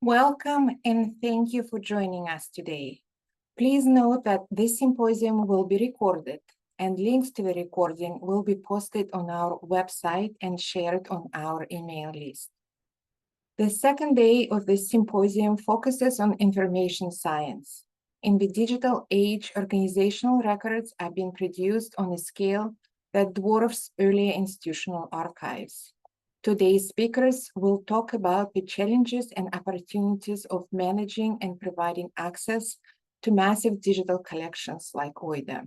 Welcome and thank you for joining us today. Please note that this symposium will be recorded and links to the recording will be posted on our website and shared on our email list. The second day of this symposium focuses on information science. In the digital age, organizational records are being produced on a scale that dwarfs earlier institutional archives. Today's speakers will talk about the challenges and opportunities of managing and providing access to massive digital collections like OIDA.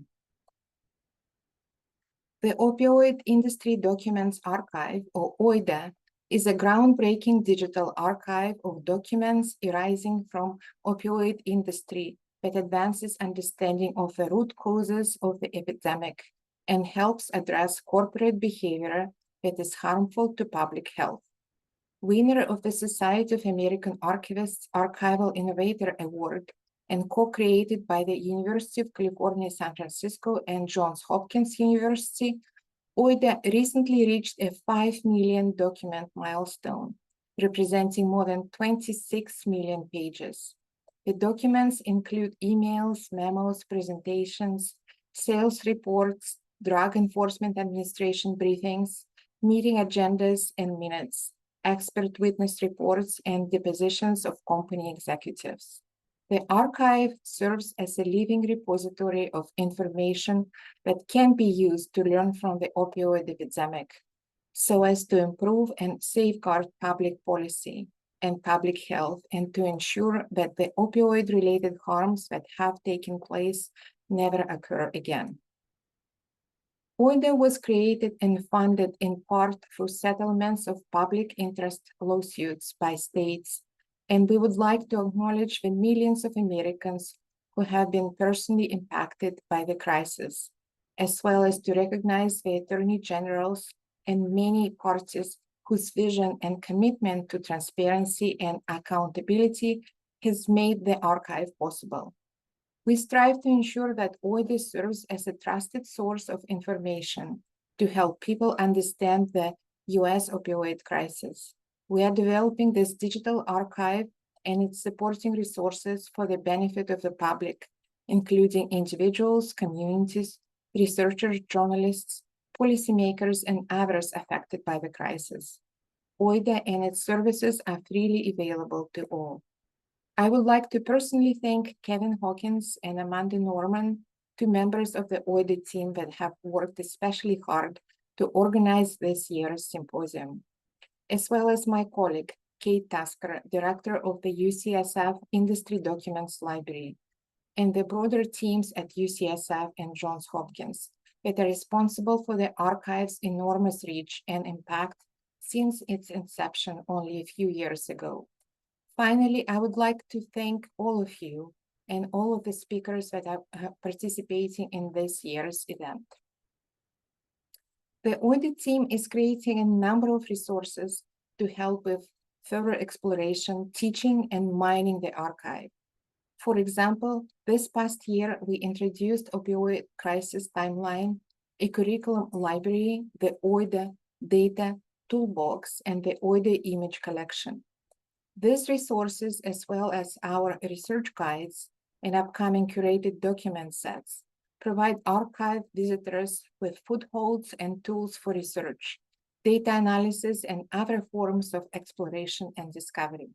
The Opioid Industry Documents Archive, or OIDA, is a groundbreaking digital archive of documents arising from opioid industry that advances understanding of the root causes of the epidemic and helps address corporate behavior that is harmful to public health. Winner of the Society of American Archivists Archival Innovator Award and co-created by the University of California, San Francisco and Johns Hopkins University, OIDA recently reached a 5 million document milestone, representing more than 26 million pages. The documents include emails, memos, presentations, sales reports, Drug Enforcement Administration briefings, meeting agendas and minutes, expert witness reports, and depositions of company executives. The archive serves as a living repository of information that can be used to learn from the opioid epidemic, so as to improve and safeguard public policy and public health, and to ensure that the opioid-related harms that have taken place never occur again. OIDA was created and funded in part through settlements of public interest lawsuits by states, and we would like to acknowledge the millions of Americans who have been personally impacted by the crisis, as well as to recognize the attorney generals and many parties whose vision and commitment to transparency and accountability has made the archive possible. We strive to ensure that OIDA serves as a trusted source of information to help people understand the US opioid crisis. We are developing this digital archive and its supporting resources for the benefit of the public, including individuals, communities, researchers, journalists, policymakers, and others affected by the crisis. OIDA and its services are freely available to all. I would like to personally thank Kevin Hawkins and Amanda Norman, two members of the OIDA team that have worked especially hard to organize this year's symposium, as well as my colleague, Kate Tasker, director of the UCSF Industry Documents Library, and the broader teams at UCSF and Johns Hopkins that are responsible for the archive's enormous reach and impact since its inception only a few years ago. Finally, I would like to thank all of you and all of the speakers that are participating in this year's event. The OIDA team is creating a number of resources to help with further exploration, teaching, and mining the archive. For example, this past year, we introduced Opioid Crisis Timeline, a curriculum library, the OIDA Data Toolbox, and the OIDA Image Collection. These resources, as well as our research guides and upcoming curated document sets, provide archive visitors with footholds and tools for research, data analysis, and other forms of exploration and discovery.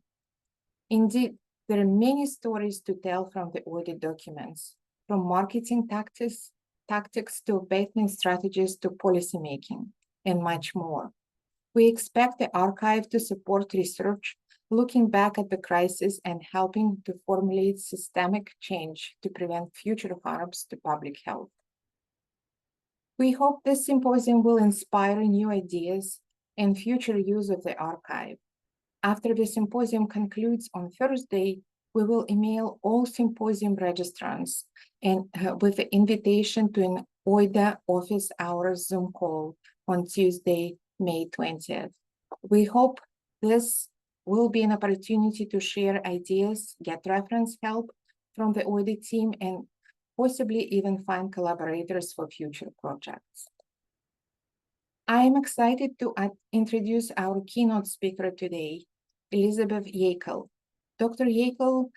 Indeed, there are many stories to tell from the OIDA documents, from marketing tactics to abatement strategies to policymaking, and much more. We expect the archive to support research looking back at the crisis and helping to formulate systemic change to prevent future harms to public health. We hope this symposium will inspire new ideas and future use of the archive. After the symposium concludes on Thursday, we will email all symposium registrants and with the invitation to an OIDA office hours Zoom call on Tuesday, May 20th. We hope this will be an opportunity to share ideas, get reference help from the OIDA team, and possibly even find collaborators for future projects. I am excited to introduce our keynote speaker today, Elizabeth Yakel. Dr. Yakel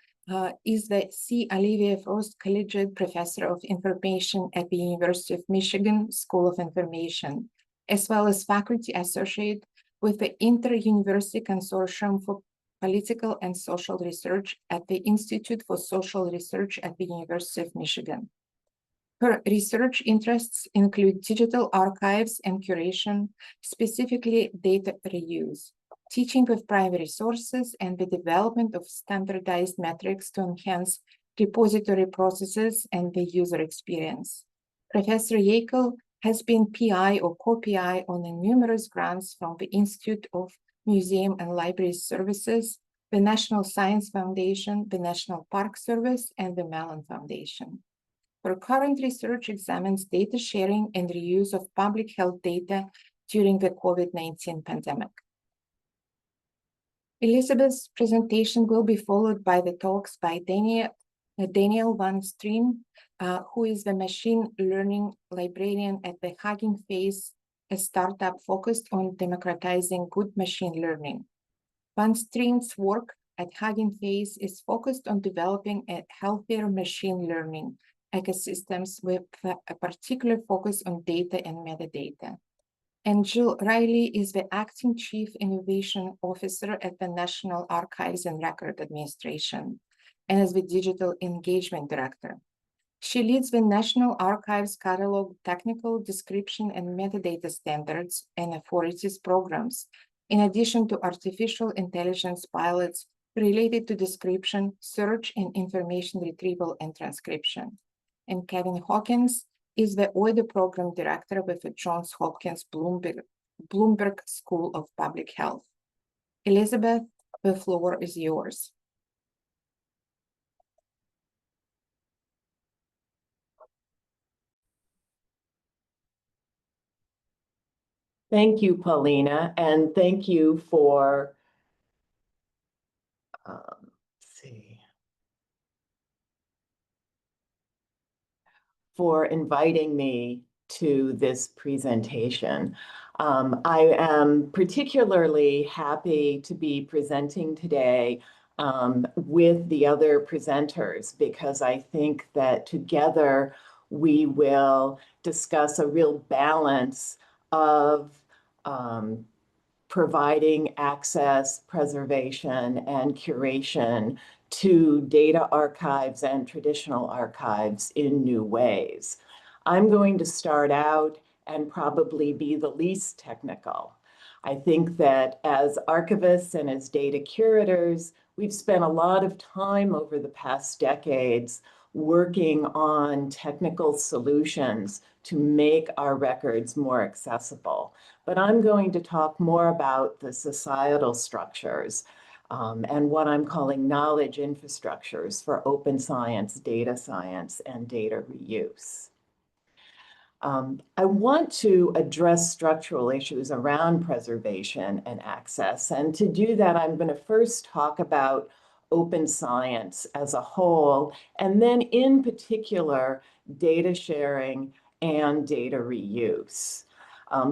is the C. Ilieva Frost Collegiate Professor of Information at the University of Michigan School of Information, as well as faculty associate with the Inter-University Consortium for Political and Social Research at the Institute for Social Research at the University of Michigan. Her research interests include digital archives and curation, specifically data reuse, teaching of primary sources, and the development of standardized metrics to enhance repository processes and the user experience. Professor Yakel has been PI or co-PI on numerous grants from the Institute of Museum and Library Services, the National Science Foundation, the National Park Service, and the Mellon Foundation. Her current research examines data sharing and reuse of public health data during the COVID-19 pandemic. Elizabeth's presentation will be followed by the talks by Daniel van Strien, who is the machine learning librarian at the Hugging Face, a startup focused on democratizing good machine learning. Van Strien's work at Hugging Face is focused on developing a healthier machine learning ecosystems with a particular focus on data and metadata. And Jill Reilly is the Acting Chief Innovation Officer at the National Archives and Record Administration and is the Digital Engagement Director. She leads the National Archives Catalog Technical Description and Metadata Standards and Authorities programs, in addition to artificial intelligence pilots related to description, search, and information retrieval and transcription. And Kevin Hawkins is the OIDA Program Director with the Johns Hopkins Bloomberg School of Public Health. Elizabeth, the floor is yours. Thank you, Polina, and thank you for, for inviting me to this presentation. I am particularly happy to be presenting today with the other presenters because I think that together we will discuss a real balance of providing access, preservation, and curation to data archives and traditional archives in new ways. I'm going to start out and probably be the least technical. I think that as archivists and as data curators, we've spent a lot of time over the past decades working on technical solutions to make our records more accessible. But I'm going to talk more about the societal structures and what I'm calling knowledge infrastructures for open science, and data reuse. I want to address structural issues around preservation and access. And to do that, I'm going to first talk about open science as a whole, and then in particular, data sharing and data reuse.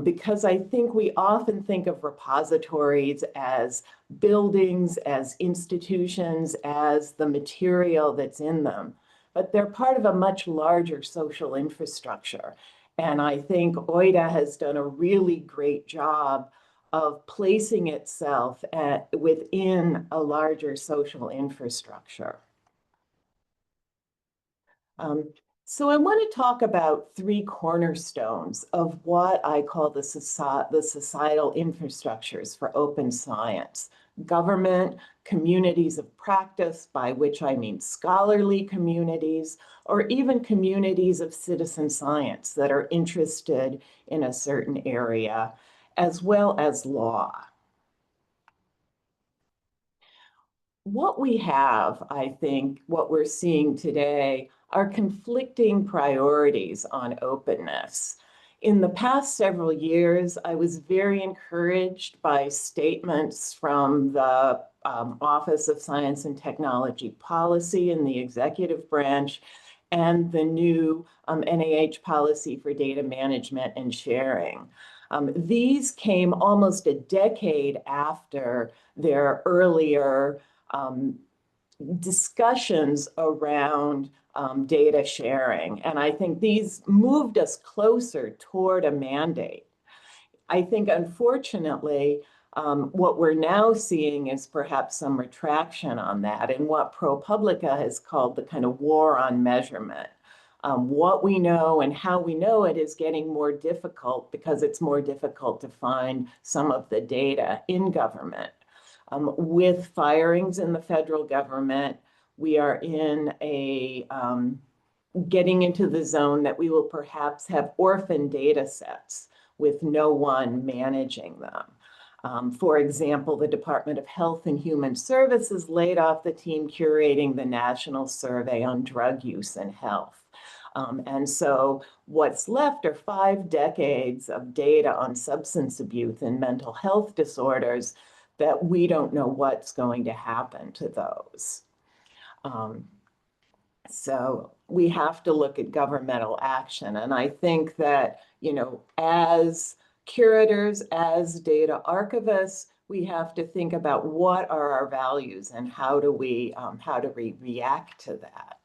Because I think we often think of repositories as buildings, as institutions, as the material that's in them, but they're part of a much larger social infrastructure. And I think OIDA has done a really great job of placing itself within a larger social infrastructure. So I want to talk about three cornerstones of what I call the societal infrastructures for open science: government, communities of practice, by which I mean scholarly communities, or even communities of citizen science that are interested in a certain area, as well as law. What we have, I think, what we're seeing today are conflicting priorities on openness. In the past several years, I was very encouraged by statements from the Office of Science and Technology Policy in the executive branch and the new NIH policy for data management and sharing. These came almost a decade after their earlier discussions around data sharing. And I think these moved us closer toward a mandate. I think, unfortunately, what we're now seeing is perhaps some retraction on that and what ProPublica has called the kind of war on measurement. What we know and how we know it is getting more difficult because it's more difficult to find some of the data in government. With firings in the federal government, we are in a getting into the zone that we will perhaps have orphan data sets with no one managing them. For example, the Department of Health and Human Services laid off the team curating the National Survey on Drug Use and Health. And so what's left are 5 decades of data on substance abuse and mental health disorders that we don't know what's going to happen to those. So we have to look at governmental action. And I think that, you know, as curators, as data archivists, we have to think about what are our values and how do we react to that.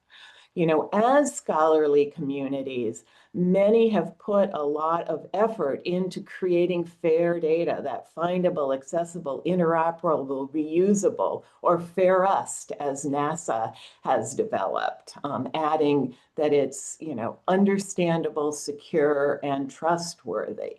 You know, as scholarly communities, many have put a lot of effort into creating fair data, that findable, accessible, interoperable, reusable, or FAIRust, as NASA has developed, adding that it's, you know, understandable, secure, and trustworthy.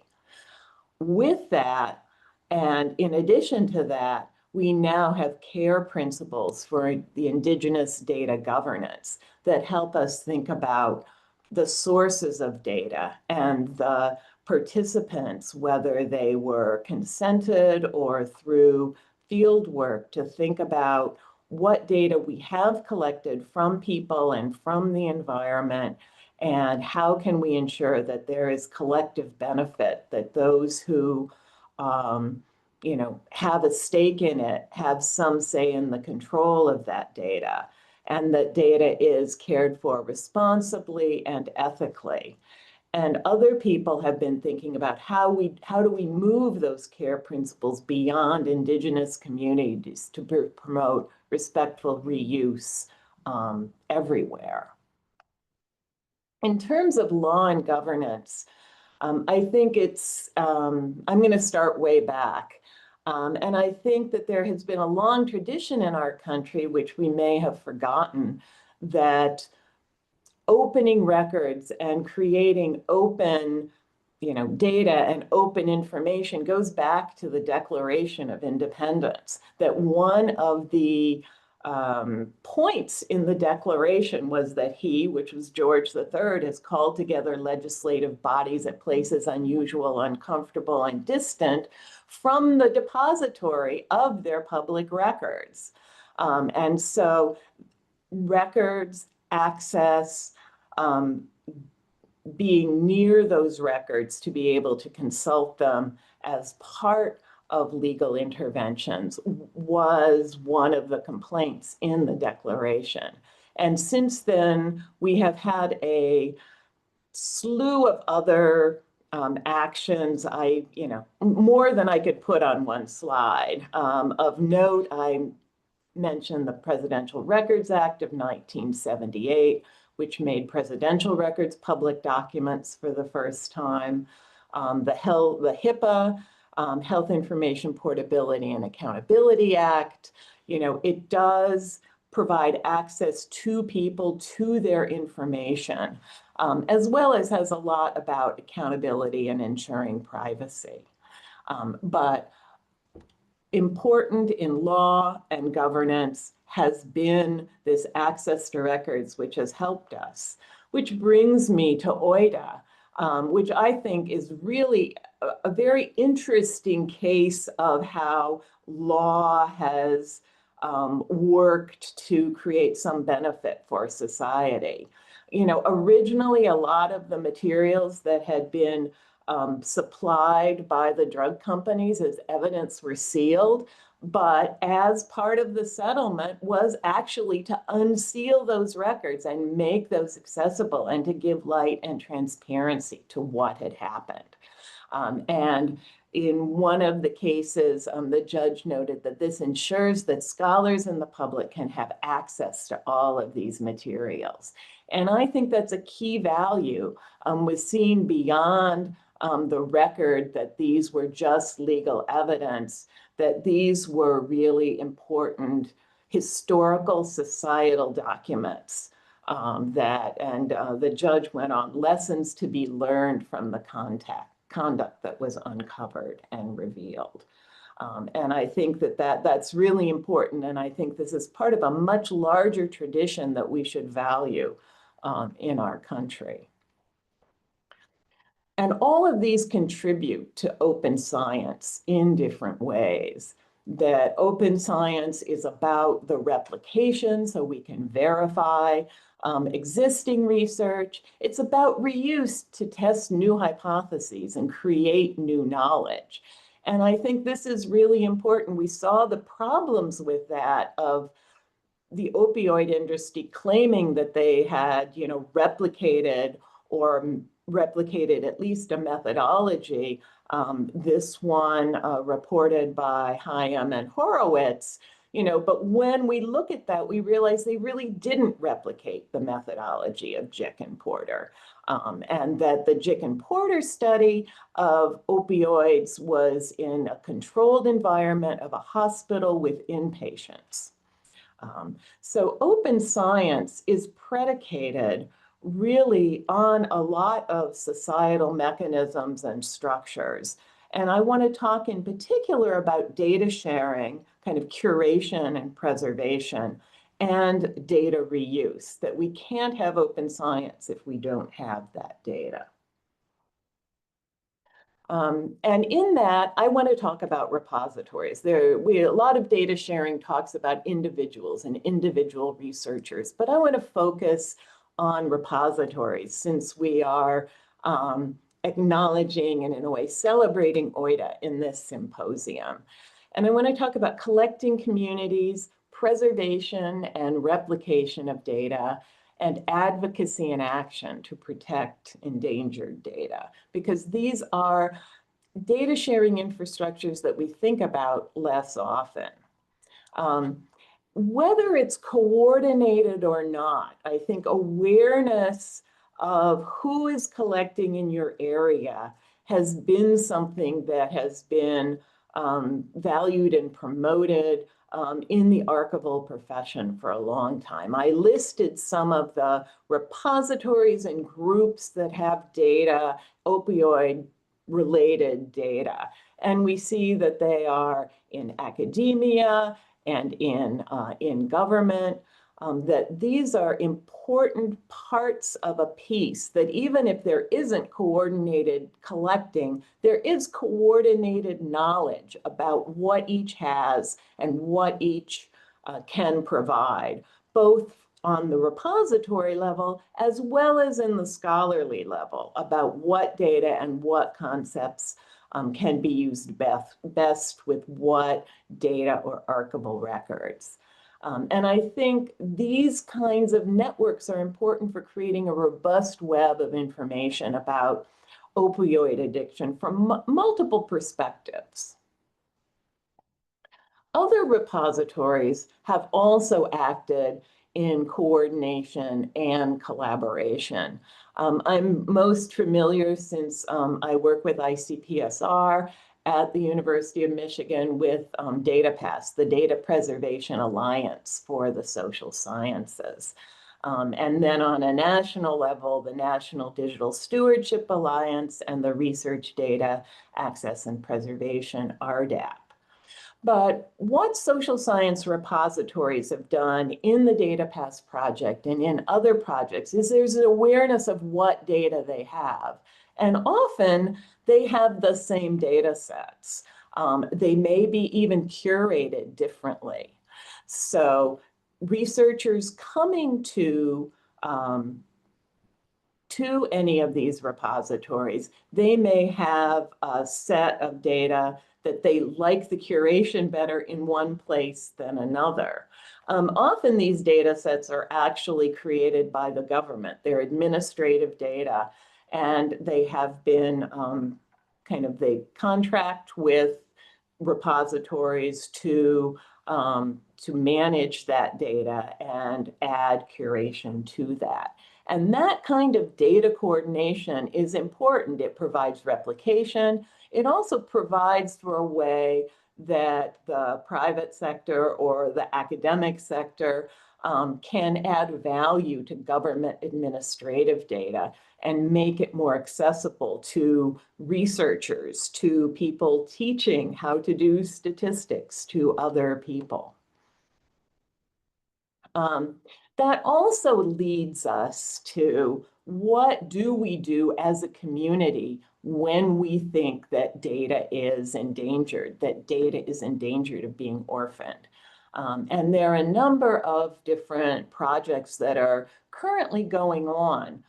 With that, and in addition to that, we now have care principles for the Indigenous data governance that help us think about the sources of data and the participants, whether they were consented or through field work, to think about what data we have collected from people and from the environment, and how can we ensure that there is collective benefit, that those who you know, have a stake in it, have some say in the control of that data, and that data is cared for responsibly and ethically. And other people have been thinking about how do we move those care principles beyond Indigenous communities to promote respectful reuse everywhere. In terms of law and governance, I think it's, I'm going to start way back. And I think that there has been a long tradition in our country, which we may have forgotten, that opening records and creating open, you know, data and open information goes back to the Declaration of Independence, that one of the points in the Declaration was that he, which was George III, has called together legislative bodies at places unusual, uncomfortable, and distant from the depository of their public records. And so records, access, being near those records to be able to consult them as part of legal interventions was one of the complaints in the Declaration. And since then, we have had a slew of other actions, you know, more than I could put on one slide. Of note, I mentioned the Presidential Records Act of 1978, which made presidential records public documents for the first time. The HIPAA, Health Information Portability and Accountability Act, you know, it does provide access to people to their information, as well as has a lot about accountability and ensuring privacy. But important in law and governance has been this access to records, which has helped us, which brings me to OIDA, which I think is really a very interesting case of how law has worked to create some benefit for society. You know, originally, a lot of the materials that had been supplied by the drug companies as evidence were sealed, but as part of the settlement was actually to unseal those records and make those accessible and to give light and transparency to what had happened. And in one of the cases, the judge noted that this ensures that scholars and the public can have access to all of these materials. And I think that's a key value, was seen beyond the record that these were just legal evidence, that these were really important historical societal documents the judge went on lessons to be learned from the conduct that was uncovered and revealed. And I think that's really important. And I think this is part of a much larger tradition that we should value in our country. And all of these contribute to open science in different ways. That open science is about the replication so we can verify existing research. It's about reuse to test new hypotheses and create new knowledge. And I think this is really important. We saw the problems with that of the opioid industry claiming that they had, replicated at least a methodology. This one reported by Hyam and Horowitz, but when we look at that, we realize they really didn't replicate the methodology of Jick and Porter. And that the Jick and Porter study of opioids was in a controlled environment of a hospital with inpatients. So open science is predicated really on a lot of societal mechanisms and structures. And I want to talk in particular about data sharing, kind of curation and preservation, and data reuse, that we can't have open science if we don't have that data. And in that, I want to talk about repositories. A lot of data sharing talks about individuals and individual researchers, but I want to focus on repositories since we are acknowledging and in a way celebrating OIDA in this symposium. And I want to talk about collecting communities, preservation and replication of data, and advocacy and action to protect endangered data, because these are data sharing infrastructures that we think about less often. Whether it's coordinated or not, I think awareness of who is collecting in your area has been something that has been valued and promoted in the archival profession for a long time. I listed some of the repositories and groups that have data, opioid-related data. And we see that they are in academia and in government, that these are important parts of a piece, that even if there isn't coordinated collecting, there is coordinated knowledge about what each has and what each can provide, both on the repository level as well as in the scholarly level, about what data and what concepts can be used best with what data or archival records. And I think these kinds of networks are important for creating a robust web of information about opioid addiction from multiple perspectives. Other repositories have also acted in coordination and collaboration. I'm most familiar since I work with ICPSR at the University of Michigan with DataPass, the Data Preservation Alliance for the Social Sciences. And then on a national level, the National Digital Stewardship Alliance and the Research Data Access and Preservation, RDAP. But what social science repositories have done in the DataPass project and in other projects is there's an awareness of what data they have. And often they have the same data sets. They may be even curated differently. So researchers coming to any of these repositories, they may have a set of data that they like the curation better in one place than another. Often these data sets are actually created by the government. They're administrative data, and they have been they contract with repositories to manage that data and add curation to that. And that kind of data coordination is important. It provides replication. It also provides for a way that the private sector or the academic sector can add value to government administrative data and make it more accessible to researchers, to people teaching how to do statistics to other people. That also leads us to what do we do as a community when we think that data is endangered, that data is endangered of being orphaned. And there are a number of different projects that are currently going on.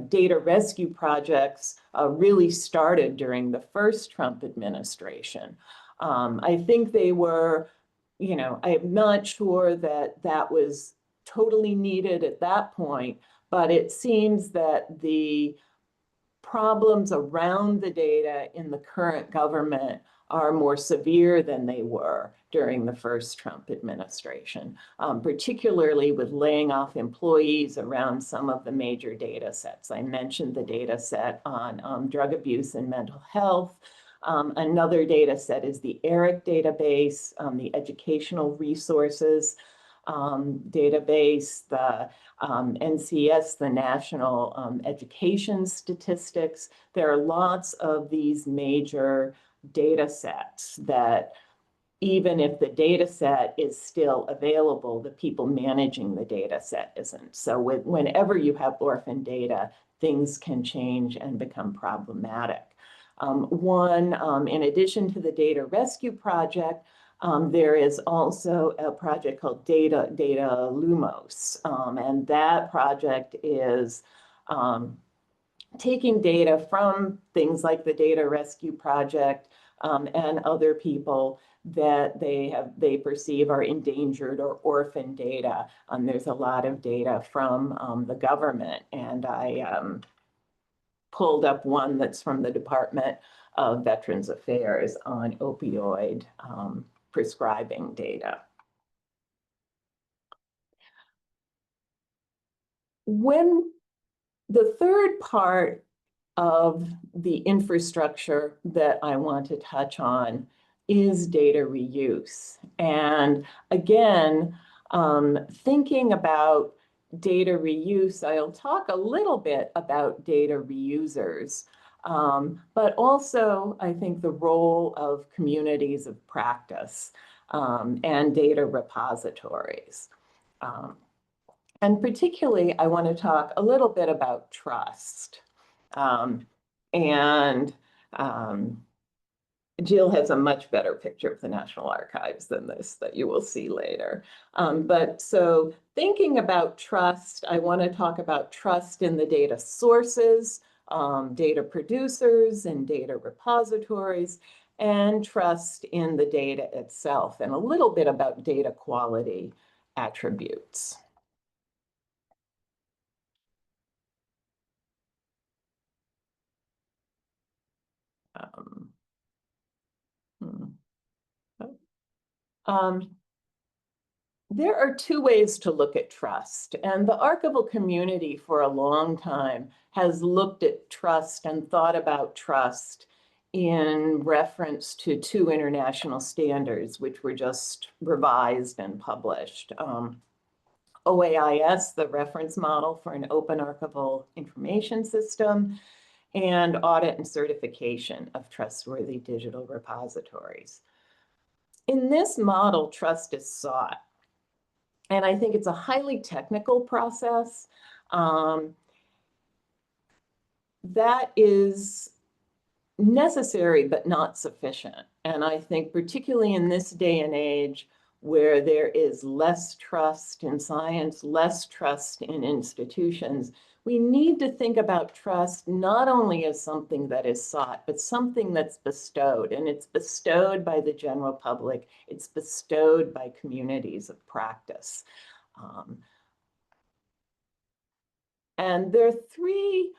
Data rescue projects really started during the first Trump administration. I think they were, I'm not sure that that was totally needed at that point, but it seems that the problems around the data in the current government are more severe than they were during the first Trump administration, particularly with laying off employees around some of the major data sets. I mentioned the data set on drug abuse and mental health. Another data set is the ERIC database, the educational resources database, the NCS, the National Education Statistics. There are lots of these major data sets that even if the data set is still available, the people managing the data set isn't. So whenever you have orphan data, things can change and become problematic. In addition to the Data Rescue Project, there is also a project called Data Lumos, and that project is taking data from things like the Data Rescue Project and other people that they perceive are endangered or orphan data. There's a lot of data from the government, and I pulled up one that's from the Department of Veterans Affairs on opioid prescribing data. When the third part of the infrastructure that I want to touch on is data reuse. And again, thinking about data reuse, I'll talk a little bit about data reusers, but also I think the role of communities of practice and data repositories. And particularly, I want to talk a little bit about trust. Jill has a much better picture of the National Archives than this that you will see later. But so thinking about trust, I want to talk about trust in the data sources, data producers and data repositories, and trust in the data itself, and a little bit about data quality attributes. There are two ways to look at trust, and the archival community for a long time has looked at trust and thought about trust in reference to two international standards, which were just revised and published. OAIS, the reference model for an open archival information system, and audit and certification of trustworthy digital repositories. In this model, trust is sought. And I think it's a highly technical process that is necessary but not sufficient. And I think particularly in this day and age where there is less trust in science, less trust in institutions, we need to think about trust not only as something that is sought, but something that's bestowed. And it's bestowed by the general public. It's bestowed by communities of practice. And there are three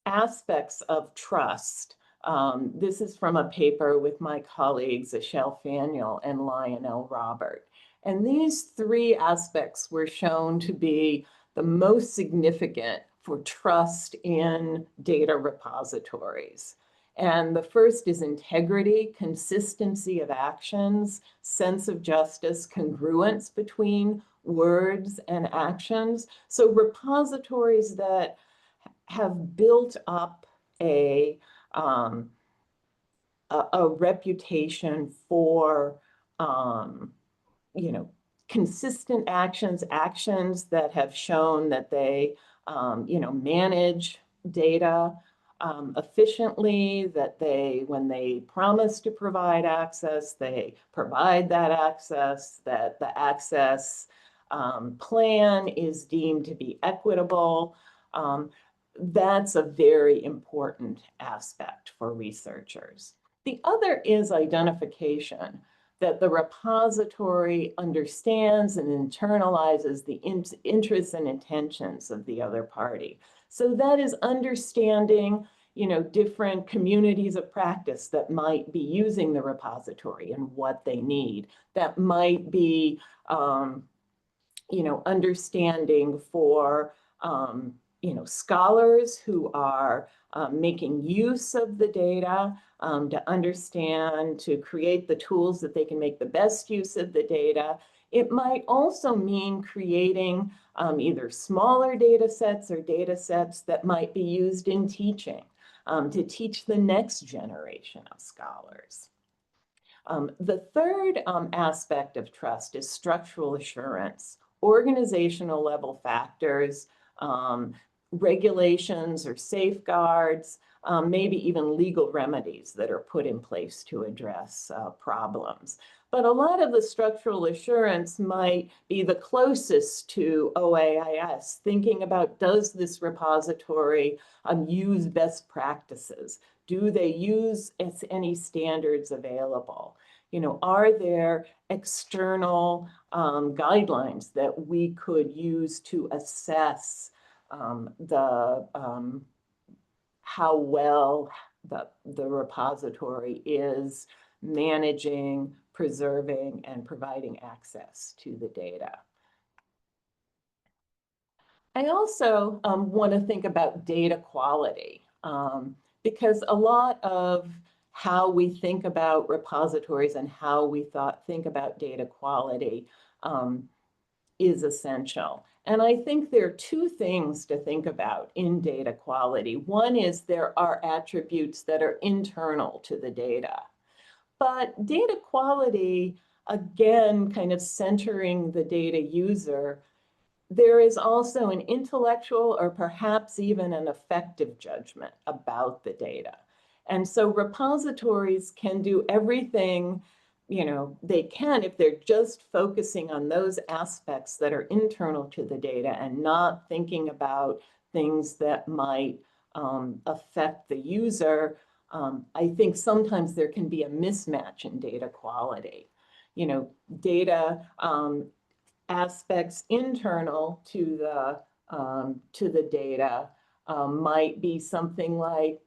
aspects of trust This is from a paper with my colleagues, Michelle Faniel and Lionel Robert. And these three aspects were shown to be the most significant for trust in data repositories. And the first is integrity, consistency of actions, sense of justice, congruence between words and actions. So repositories that have built up a reputation for, consistent actions, actions that have shown that they, manage data efficiently, that they, when they promise to provide access, they provide that access, that the access plan is deemed to be equitable. That's a very important aspect for researchers. The other is identification, that the repository understands and internalizes the interests and intentions of the other party. So that is understanding, different communities of practice that might be using the repository and what they need. That might be, understanding for, scholars who are making use of the data to understand, to create the tools that they can make the best use of the data. It might also mean creating either smaller data sets or data sets that might be used in teaching to teach the next generation of scholars. The third aspect of trust is structural assurance, organizational level factors, regulations or safeguards, maybe even legal remedies that are put in place to address problems. But a lot of the structural assurance might be the closest to OAIS, thinking about, does this repository use best practices? Do they use any standards available? Are there external guidelines that we could use to assess how well the repository is managing, preserving, and providing access to the data? I also want to think about data quality, because a lot of how we think about repositories and how we think about data quality is essential. And I think there are two things to think about in data quality. One is there are attributes that are internal to the data. But data quality, again, kind of centering the data user, there is also an intellectual or perhaps even an affective judgment about the data. And so repositories can do everything, they can if they're just focusing on those aspects that are internal to the data and not thinking about things that might affect the user. I think sometimes there can be a mismatch in data quality. Data aspects internal to the data might be something like,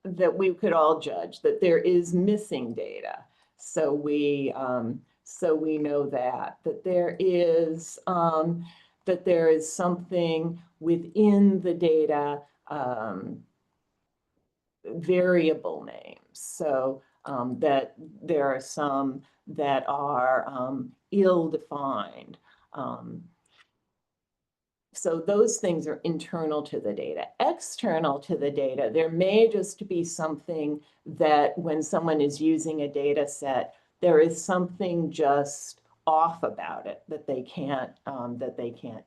that we could all judge that there is missing data. So we know that there is something within the data, variable names. So that there are some that are ill-defined. So those things are internal to the data. External to the data, there may just be something that when someone is using a data set, there is something just off about it that they can't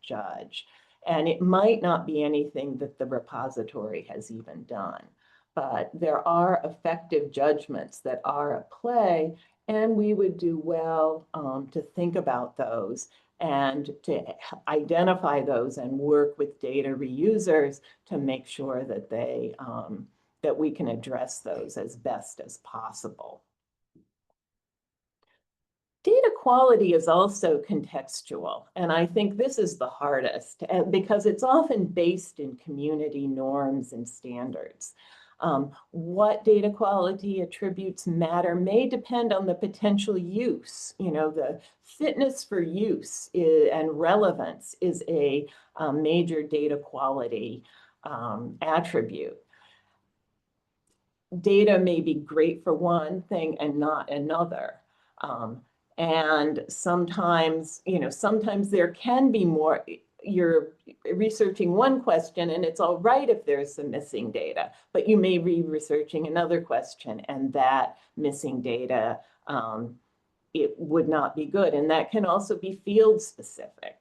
judge. And it might not be anything that the repository has even done. But there are effective judgments that are at play, and we would do well to think about those and to identify those and work with data reusers to make sure that that we can address those as best as possible. Data quality is also contextual, and I think this is the hardest because it's often based in community norms and standards. What data quality attributes matter may depend on the potential use. The fitness for use and relevance is a major data quality attribute. Data may be great for one thing and not another. And sometimes, sometimes there can be more. You're researching one question and it's all right if there's some missing data, but you may be researching another question and that missing data, it would not be good. And that can also be field specific.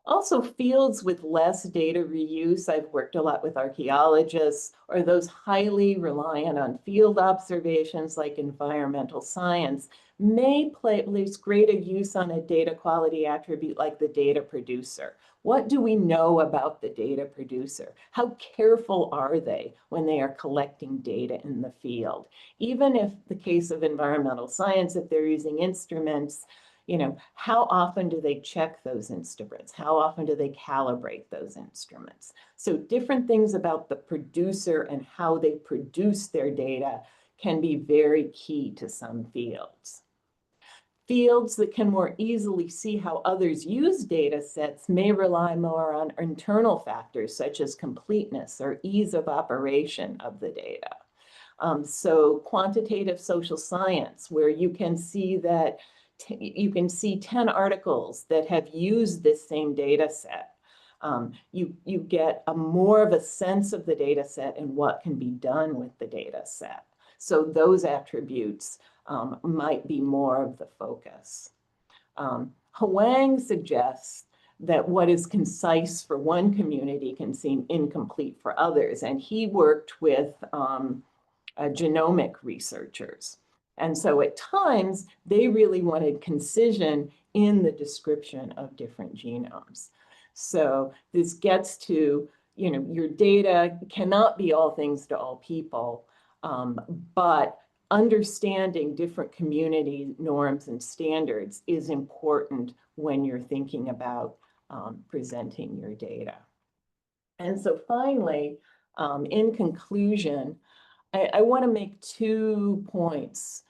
Also, fields with less data reuse, I've worked a lot with archaeologists, or those highly reliant on field observations like environmental science, may place greater use on a data quality attribute like the data producer. What do we know about the data producer? How careful are they when they are collecting data in the field? Even if the case of environmental science, if they're using instruments, how often do they check those instruments? How often do they calibrate those instruments? So different things about the producer and how they produce their data can be very key to some fields. Fields that can more easily see how others use data sets may rely more on internal factors such as completeness or ease of operation of the data. So quantitative social science, where you can see that you can see 10 articles that have used this same data set. You get more of a sense of the data set and what can be done with the data set. So those attributes might be more of the focus. Huang suggests that what is concise for one community can seem incomplete for others. And he worked with genomic researchers. And so at times, they really wanted concision in the description of different genomes. So this gets to, your data cannot be all things to all people, but understanding different community norms and standards is important when you're thinking about presenting your data. And so finally, in conclusion, I want to make 2 points.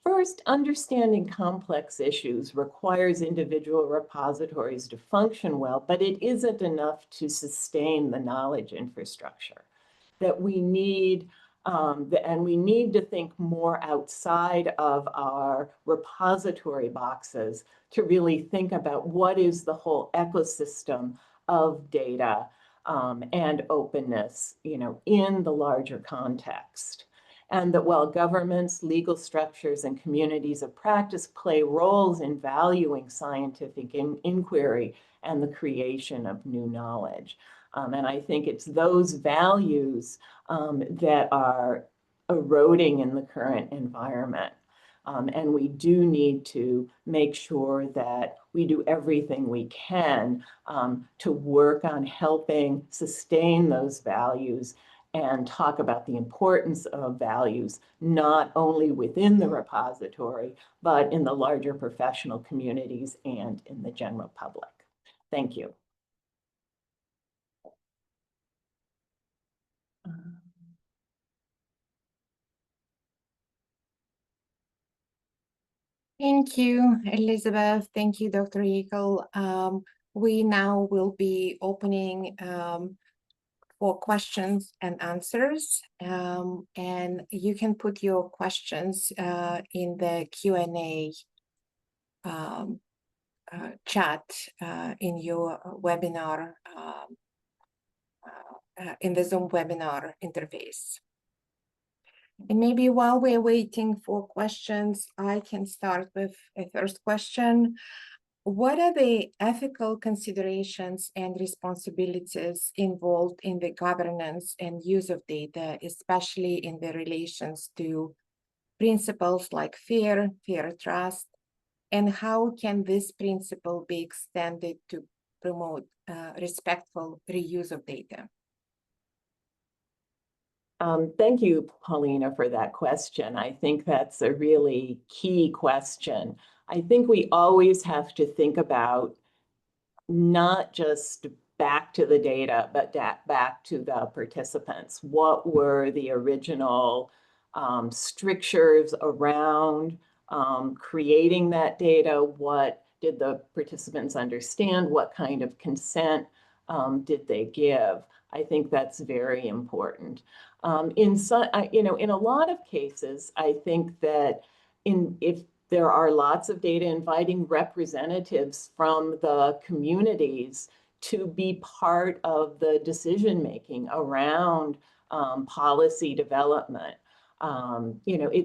First, understanding complex issues requires individual repositories to function well, but it isn't enough to sustain the knowledge infrastructure that we need, and we need to think more outside of our repository boxes to really think about what is the whole ecosystem of data and openness, in the larger context. And that while governments, legal structures, and communities of practice play roles in valuing scientific inquiry and the creation of new knowledge. And I think it's those values that are eroding in the current environment. And we do need to make sure that we do everything we can to work on helping sustain those values and talk about the importance of values, not only within the repository, but in the larger professional communities and in the general public. Thank you. Thank you, Elizabeth. Thank you, Dr. Yakel. We now will be opening for questions and answers. And you can put your questions in the Q&A chat in your webinar, in the Zoom webinar interface. And maybe while we're waiting for questions, I can start with a first question. What are the ethical considerations and responsibilities involved in the governance and use of data, especially in the relations to principles like fair trust, and how can this principle be extended to promote respectful reuse of data? Thank you, Polina, for that question. I think that's a really key question. I think we always have to think about not just back to the data, but back to the participants. What were the original strictures around creating that data? What did the participants understand? What kind of consent did they give? I think that's very important. In a lot of cases, I think that if there are lots of data inviting representatives from the communities to be part of the decision-making around policy development. They'd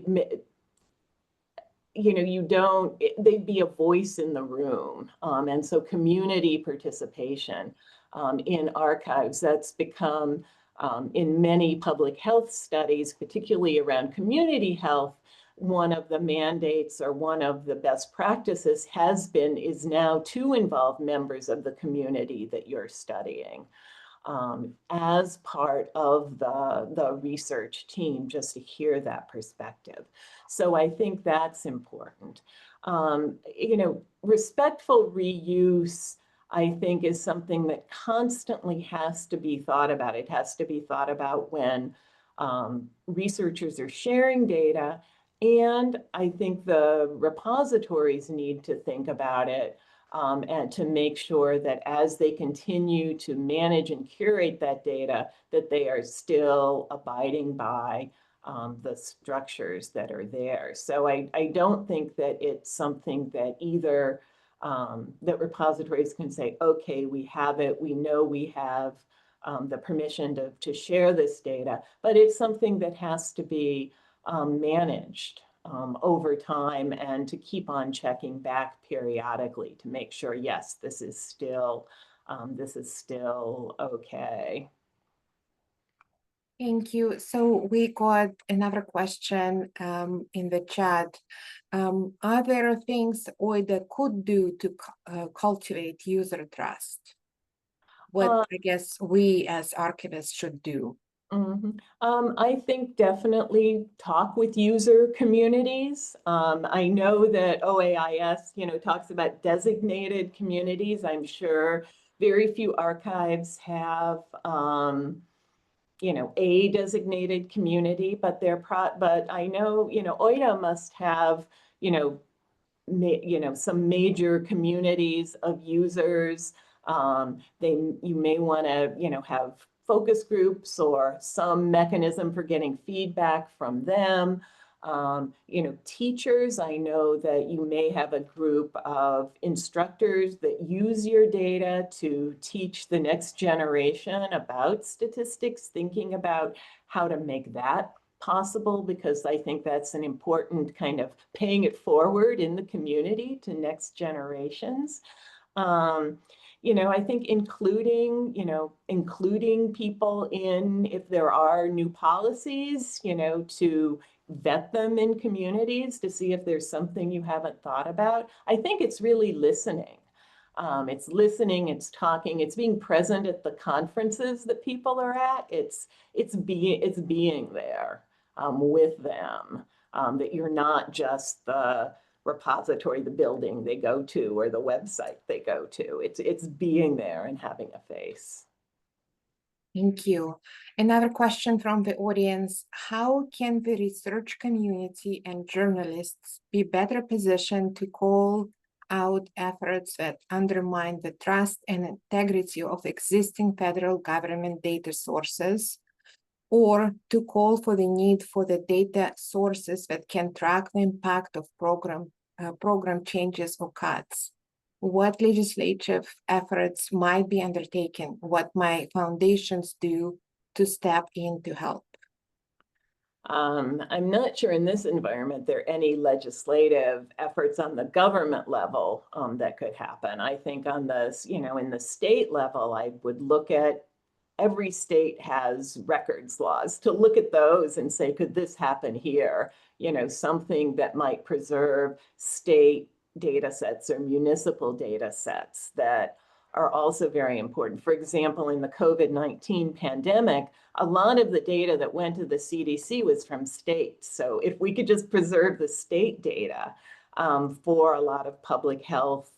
be a voice in the room. And so community participation in archives, that's become in many public health studies, particularly around community health, one of the mandates or one of the best practices is now to involve members of the community that you're studying as part of the research team, just to hear that perspective. So I think that's important. Respectful reuse, I think, is something that constantly has to be thought about. It has to be thought about when researchers are sharing data. And I think the repositories need to think about it and to make sure that as they continue to manage and curate that data, that they are still abiding by the structures that are there. So I don't think that it's something that either that repositories can say, okay, we have it, we know we have the permission to share this data, but it's something that has to be managed over time and to keep on checking back periodically to make sure, yes, this is still okay. Thank you. So we got another question in the chat. Are there things OIDA could do to cultivate user trust? What I guess we as archivists should do? I think definitely talk with user communities. I know that OAIS, talks about designated communities. I'm sure very few archives have, a designated community, but I know, OIDA must have, some major communities of users. You may want to, have focus groups or some mechanism for getting feedback from them. Teachers, I know that you may have a group of instructors that use your data to teach the next generation about statistics, thinking about how to make that possible, because I think that's an important kind of paying it forward in the community to next generations. I think including people in, if there are new policies, to vet them in communities to see if there's something you haven't thought about. I think it's really listening. It's listening, it's talking, it's being present at the conferences that people are at. It's being there with them, that you're not just the repository, the building they go to, or the website they go to. It's being there and having a face. Thank you. Another question from the audience: how can the research community and journalists be better positioned to call out efforts that undermine the trust and integrity of existing federal government data sources, or to call for the need for the data sources that can track the impact of program changes or cuts? What legislative efforts might be undertaken? What might foundations do to step in to help? I'm not sure in this environment there are any legislative efforts on the government level that could happen. I think on this, in the state level, I would look at every state has records laws, to look at those and say, could this happen here? Something that might preserve state data sets or municipal data sets that are also very important. For example, in the COVID-19 pandemic, a lot of the data that went to the CDC was from states. So if we could just preserve the state data, for a lot of public health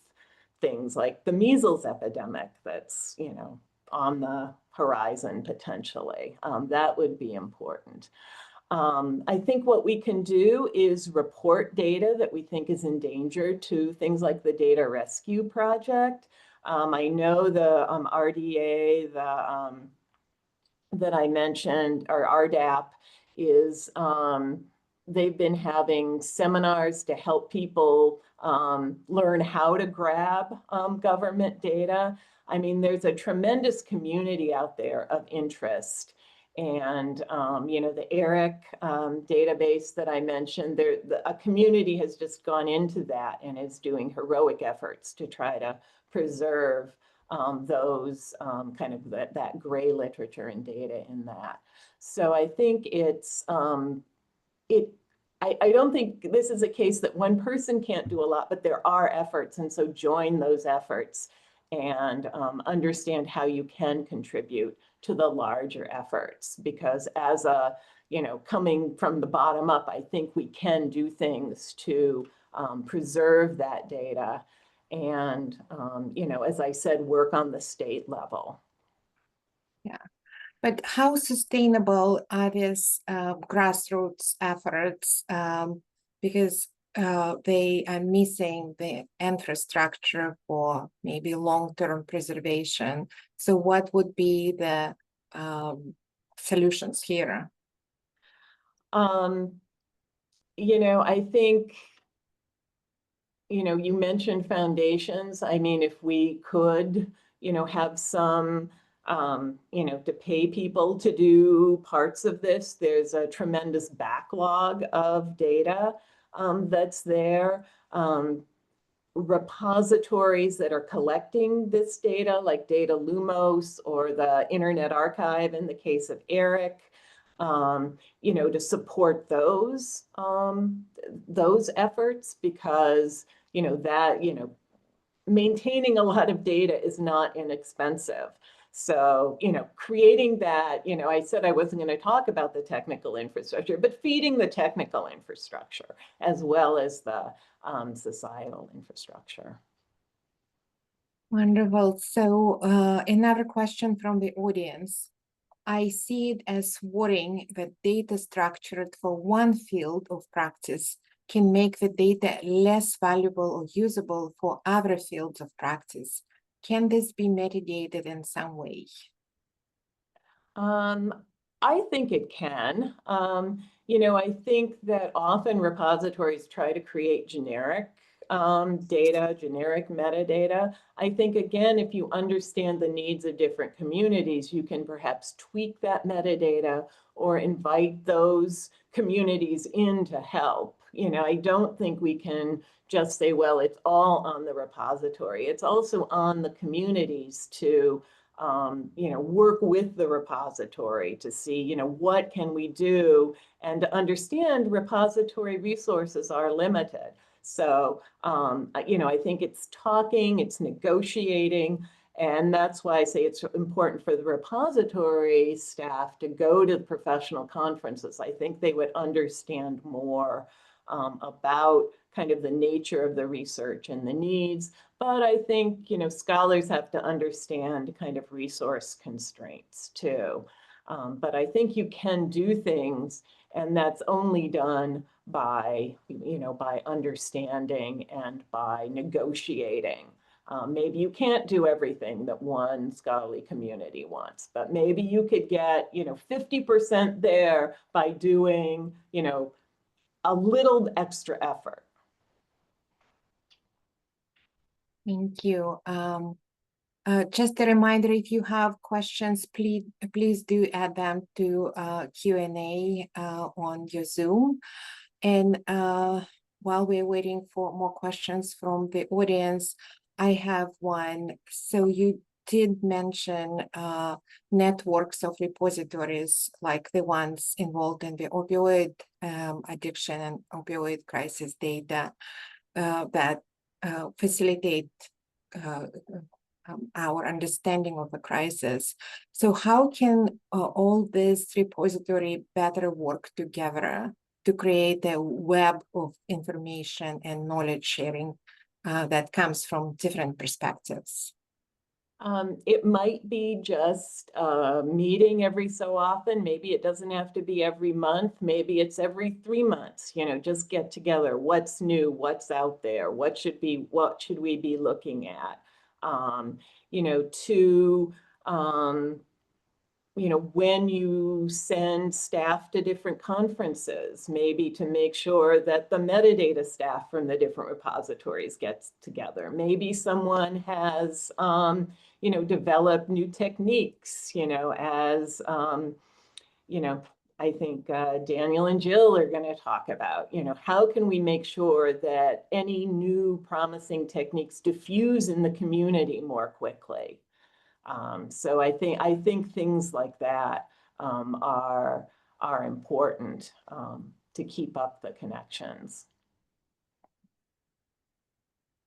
things like the measles epidemic that's, on the horizon potentially. That would be important. I think what we can do is report data that we think is endangered to things like the Data Rescue Project. I know the RDA, that I mentioned, or RDAP, is they've been having seminars to help people learn how to grab government data. I mean, there's a tremendous community out there of interest. And, the ERIC database that I mentioned, a community has just gone into that and is doing heroic efforts to try to preserve those kind of that gray literature and data in that. So I think I don't think this is a case that one person can't do a lot, but there are efforts. And so join those efforts and understand how you can contribute to the larger efforts, because as coming from the bottom up, I think we can do things to preserve that data and, as I said, work on the state level. Yeah, but how sustainable are these grassroots efforts? Because they are missing the infrastructure for maybe long-term preservation. So what would be the solutions here? I think, you mentioned foundations. I mean, if we could, have some, to pay people to do parts of this, there's a tremendous backlog of data that's there. Repositories that are collecting this data, like Data Lumos or the Internet Archive in the case of ERIC, to support those efforts, because maintaining a lot of data is not inexpensive. So, creating that, I said I wasn't going to talk about the technical infrastructure, but feeding the technical infrastructure as well as the societal infrastructure. Wonderful. So another question from the audience. I see it as worrying that data structured for one field of practice can make the data less valuable or usable for other fields of practice. Can this be mitigated in some way? I think it can. I think that often repositories try to create generic data, generic metadata. I think, again, if you understand the needs of different communities, you can perhaps tweak that metadata or invite those communities in to help. I don't think we can just say, well, it's all on the repository. It's also on the communities to work with the repository to see, what can we do, and to understand repository resources are limited. So, I think it's talking, it's negotiating, and that's why I say it's important for the repository staff to go to professional conferences. I think they would understand more about kind of the nature of the research and the needs. But I think, scholars have to understand kind of resource constraints too. But I think you can do things, and that's only done by, by understanding and by negotiating. Maybe you can't do everything that one scholarly community wants, but maybe you could get, 50% there by doing, a little extra effort. Thank you. Just a reminder, if you have questions, please do add them to Q&A on your Zoom. And while we're waiting for more questions from the audience, I have one. So you did mention networks of repositories like the ones involved in the opioid addiction and opioid crisis data that facilitate our understanding of the crisis. So how can all this repository better work together to create a web of information and knowledge sharing that comes from different perspectives? It might be just a meeting every so often. Maybe it doesn't have to be every month. Maybe it's every 3 months, just get together. What's new? What's out there? What should we be looking at? To when you send staff to different conferences, maybe to make sure that the metadata staff from the different repositories gets together. Maybe someone has, developed new techniques, as, I think Daniel and Jill are going to talk about, how can we make sure that any new promising techniques diffuse in the community more quickly? So I think things like that are important to keep up the connections.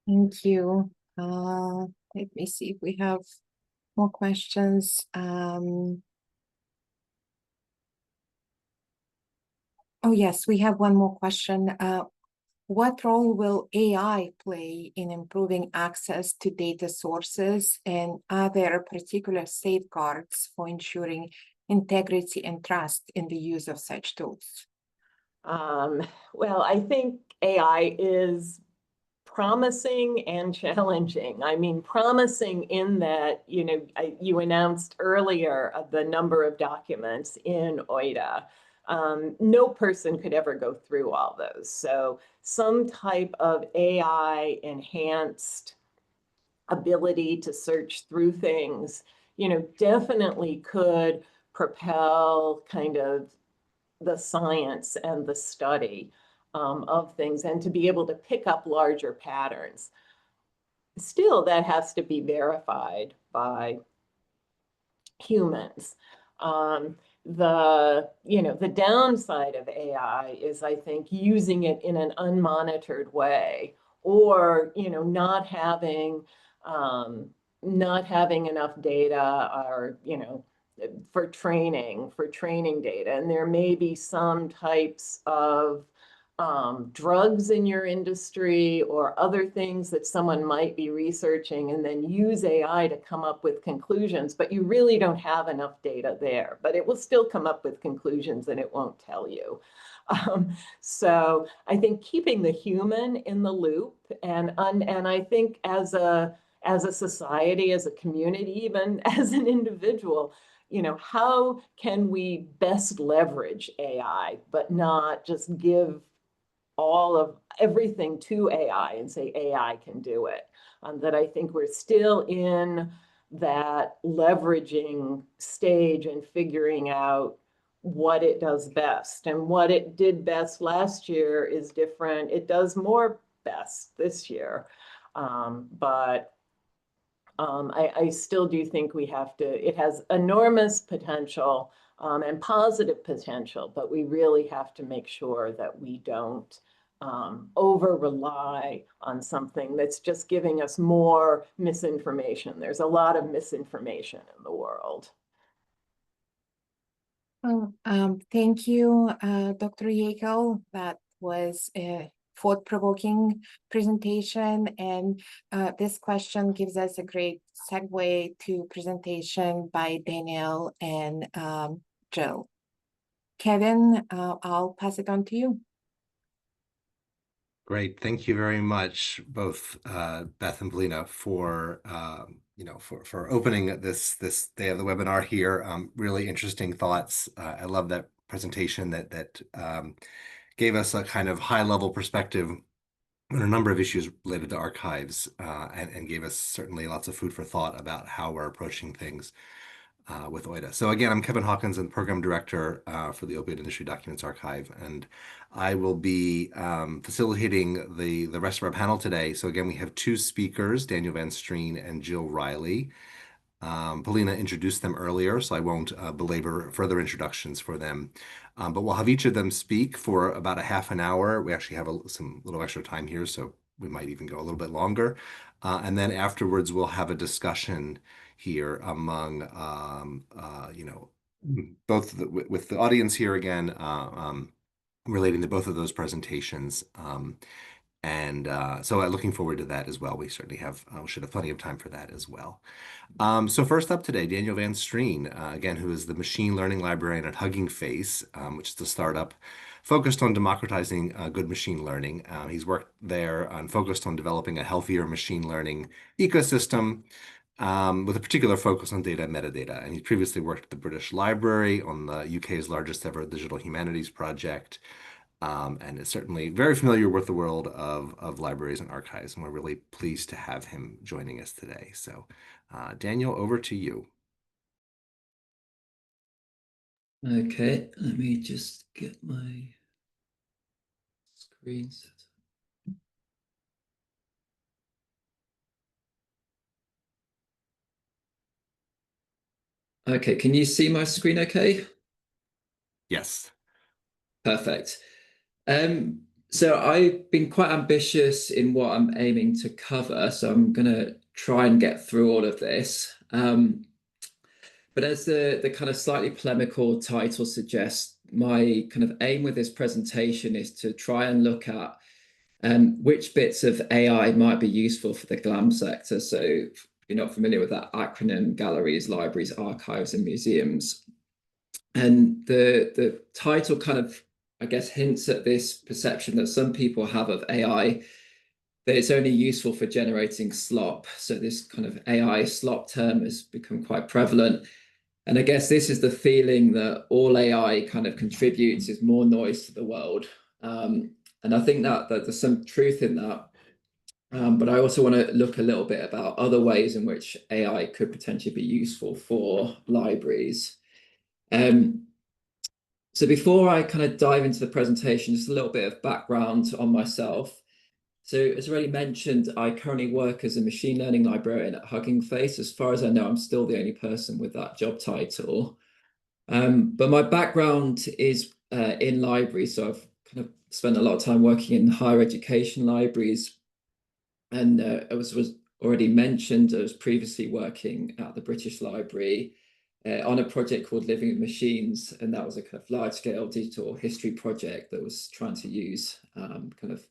Thank you. Let me see if we have more questions. Oh, yes, we have one more question. What role will AI play in improving access to data sources, and are there particular safeguards for ensuring integrity and trust in the use of such tools? Well, I think AI is promising and challenging. I mean, promising in that, you announced earlier the number of documents in OIDA. No person could ever go through all those. So some type of AI enhanced ability to search through things, definitely could propel kind of the science and the study of things, and to be able to pick up larger patterns. Still, that has to be verified by humans. The downside of AI is, I think, using it in an unmonitored way, or not having enough data, or for training data. And there may be some types of drugs in your industry or other things that someone might be researching, and then use AI to come up with conclusions, but you really don't have enough data there. But it will still come up with conclusions, and it won't tell you. So I think keeping the human in the loop, and I think as a society, as a community, even as an individual, how can we best leverage AI, but not just give all of everything to AI and say AI can do it. That I think we're still in that leveraging stage and figuring out what it does best. And what it did best last year is different. It does more best this year. But I still do think it has enormous potential and positive potential, but we really have to make sure that we don't over rely on something that's just giving us more misinformation. There's a lot of misinformation in the world. Well, thank you, Dr. Yakel. That was a thought-provoking presentation, and this question gives us a great segue to presentation by Daniel and Jill. Kevin, I'll pass it on to you. Great, thank you very much, both Beth and Polina, for for opening this day of the webinar here. Really interesting thoughts. I love that presentation that gave us a kind of high-level perspective on a number of issues related to archives, and gave us certainly lots of food for thought about how we're approaching things with OIDA. So again, I'm Kevin Hawkins, and Program Director for the Opioid Industry Documents Archive, and I will be facilitating the rest of our panel today. So again, we have two speakers, Daniel Van Strien and Jill Reilly. Polina introduced them earlier, so I won't belabor further introductions for them. But we'll have each of them speak for about a half an hour. We actually have some little extra time here, so we might even go a little bit longer. And then afterwards, we'll have a discussion here among, both with the audience here again, relating to both of those presentations. So looking forward to that as well. We certainly should have plenty of time for that as well. So first up today, Daniel Van Strien, again, who is the machine learning librarian at Hugging Face, which is a startup focused on democratizing good machine learning. He's worked there and focused on developing a healthier machine learning ecosystem with a particular focus on data and metadata. And he previously worked at the British Library on the UK's largest ever digital humanities project. And is certainly very familiar with the world of libraries and archives. And we're really pleased to have him joining us today. So Daniel, over to you. Okay, let me just get my screen set up. Okay, can you see my screen okay? Yes. Perfect. So I've been quite ambitious in what I'm aiming to cover, so I'm going to try and get through all of this. But as the kind of slightly polemical title suggests, my kind of aim with this presentation is to try and look at which bits of AI might be useful for the GLAM sector. So if you're not familiar with that acronym, galleries, libraries, archives, and museums. And the title kind of, I guess, hints at this perception that some people have of AI, that it's only useful for generating slop. So this kind of AI slop term has become quite prevalent. And I guess this is the feeling that all AI kind of contributes is more noise to the world. And I think that there's some truth in that. But I also want to look a little bit about other ways in which AI could potentially be useful for libraries. So before I kind of dive into the presentation, just a little bit of background on myself. So as already mentioned, I currently work as a machine learning librarian at Hugging Face. As far as I know, I'm still the only person with that job title. But my background is in libraries. So I've kind of spent a lot of time working in higher education libraries. And it was already mentioned, I was previously working at the British Library on a project called Living with Machines. And that was a kind of large-scale digital history project that was trying to use kind of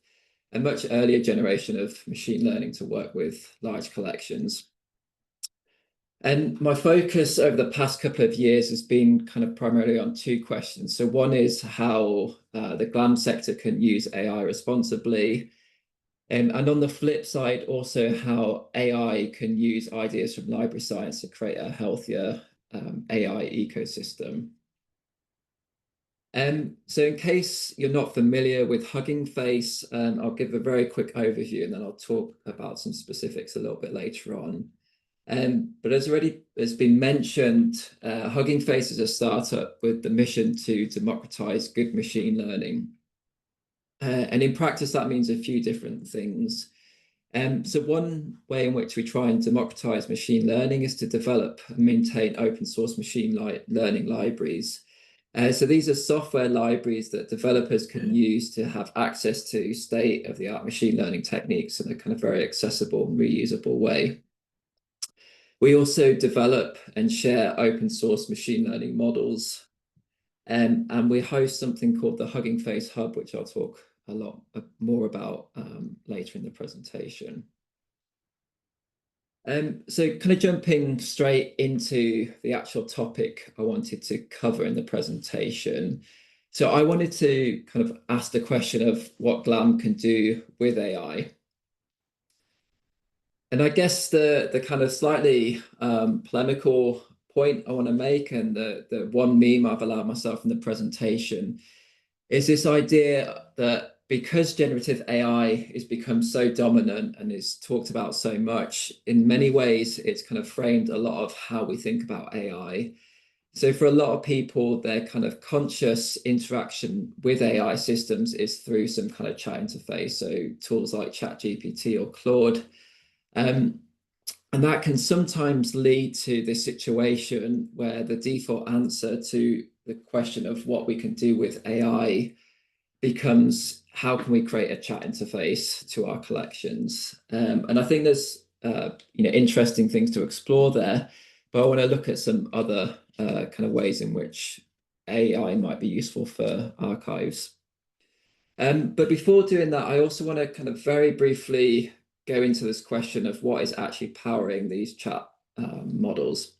a much earlier generation of machine learning to work with large collections. And my focus over the past couple of years has been kind of primarily on two questions. So one is how the GLAM sector can use AI responsibly. And on the flip side, also how AI can use ideas from library science to create a healthier AI ecosystem. So in case you're not familiar with Hugging Face, I'll give a very quick overview and then I'll talk about some specifics a little bit later on. But as already has been mentioned, Hugging Face is a startup with the mission to democratize good machine learning. And in practice, that means a few different things. So one way in which we try and democratize machine learning is to develop and maintain open source machine learning libraries. So these are software libraries that developers can use to have access to state-of-the-art machine learning techniques in a kind of very accessible, reusable way. We also develop and share open source machine learning models. And we host something called the Hugging Face Hub, which I'll talk a lot more about later in the presentation. So kind of jumping straight into the actual topic I wanted to cover in the presentation. So I wanted to kind of ask the question of what GLAM can do with AI. And I guess the kind of slightly polemical point I want to make, and the one meme I've allowed myself in the presentation, is this idea that because generative AI has become so dominant and is talked about so much, in many ways, it's kind of framed a lot of how we think about AI. So for a lot of people, their kind of conscious interaction with AI systems is through some kind of chat interface. So tools like ChatGPT or Claude. And that can sometimes lead to this situation where the default answer to the question of what we can do with AI becomes how can we create a chat interface to our collections? And I think there's interesting things to explore there, but I want to look at some other kind of ways in which AI might be useful for archives. But before doing that, I also want to kind of very briefly go into this question of what is actually powering these chat models.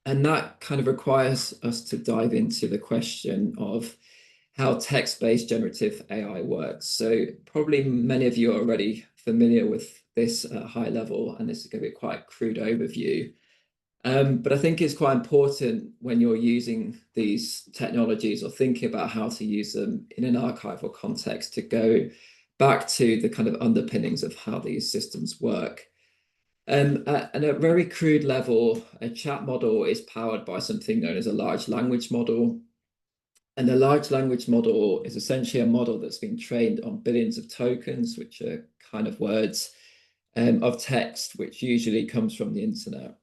And that kind of requires us to dive into the question of how text-based generative AI works. So probably many of you are already familiar with this at a high level, and this is going to be quite a crude overview. But I think it's quite important when you're using these technologies or thinking about how to use them in an archival context to go back to the kind of underpinnings of how these systems work. At a very crude level, a chat model is powered by something known as a large language model. And a large language model is essentially a model that's been trained on billions of tokens, which are kind of words of text, which usually comes from the internet.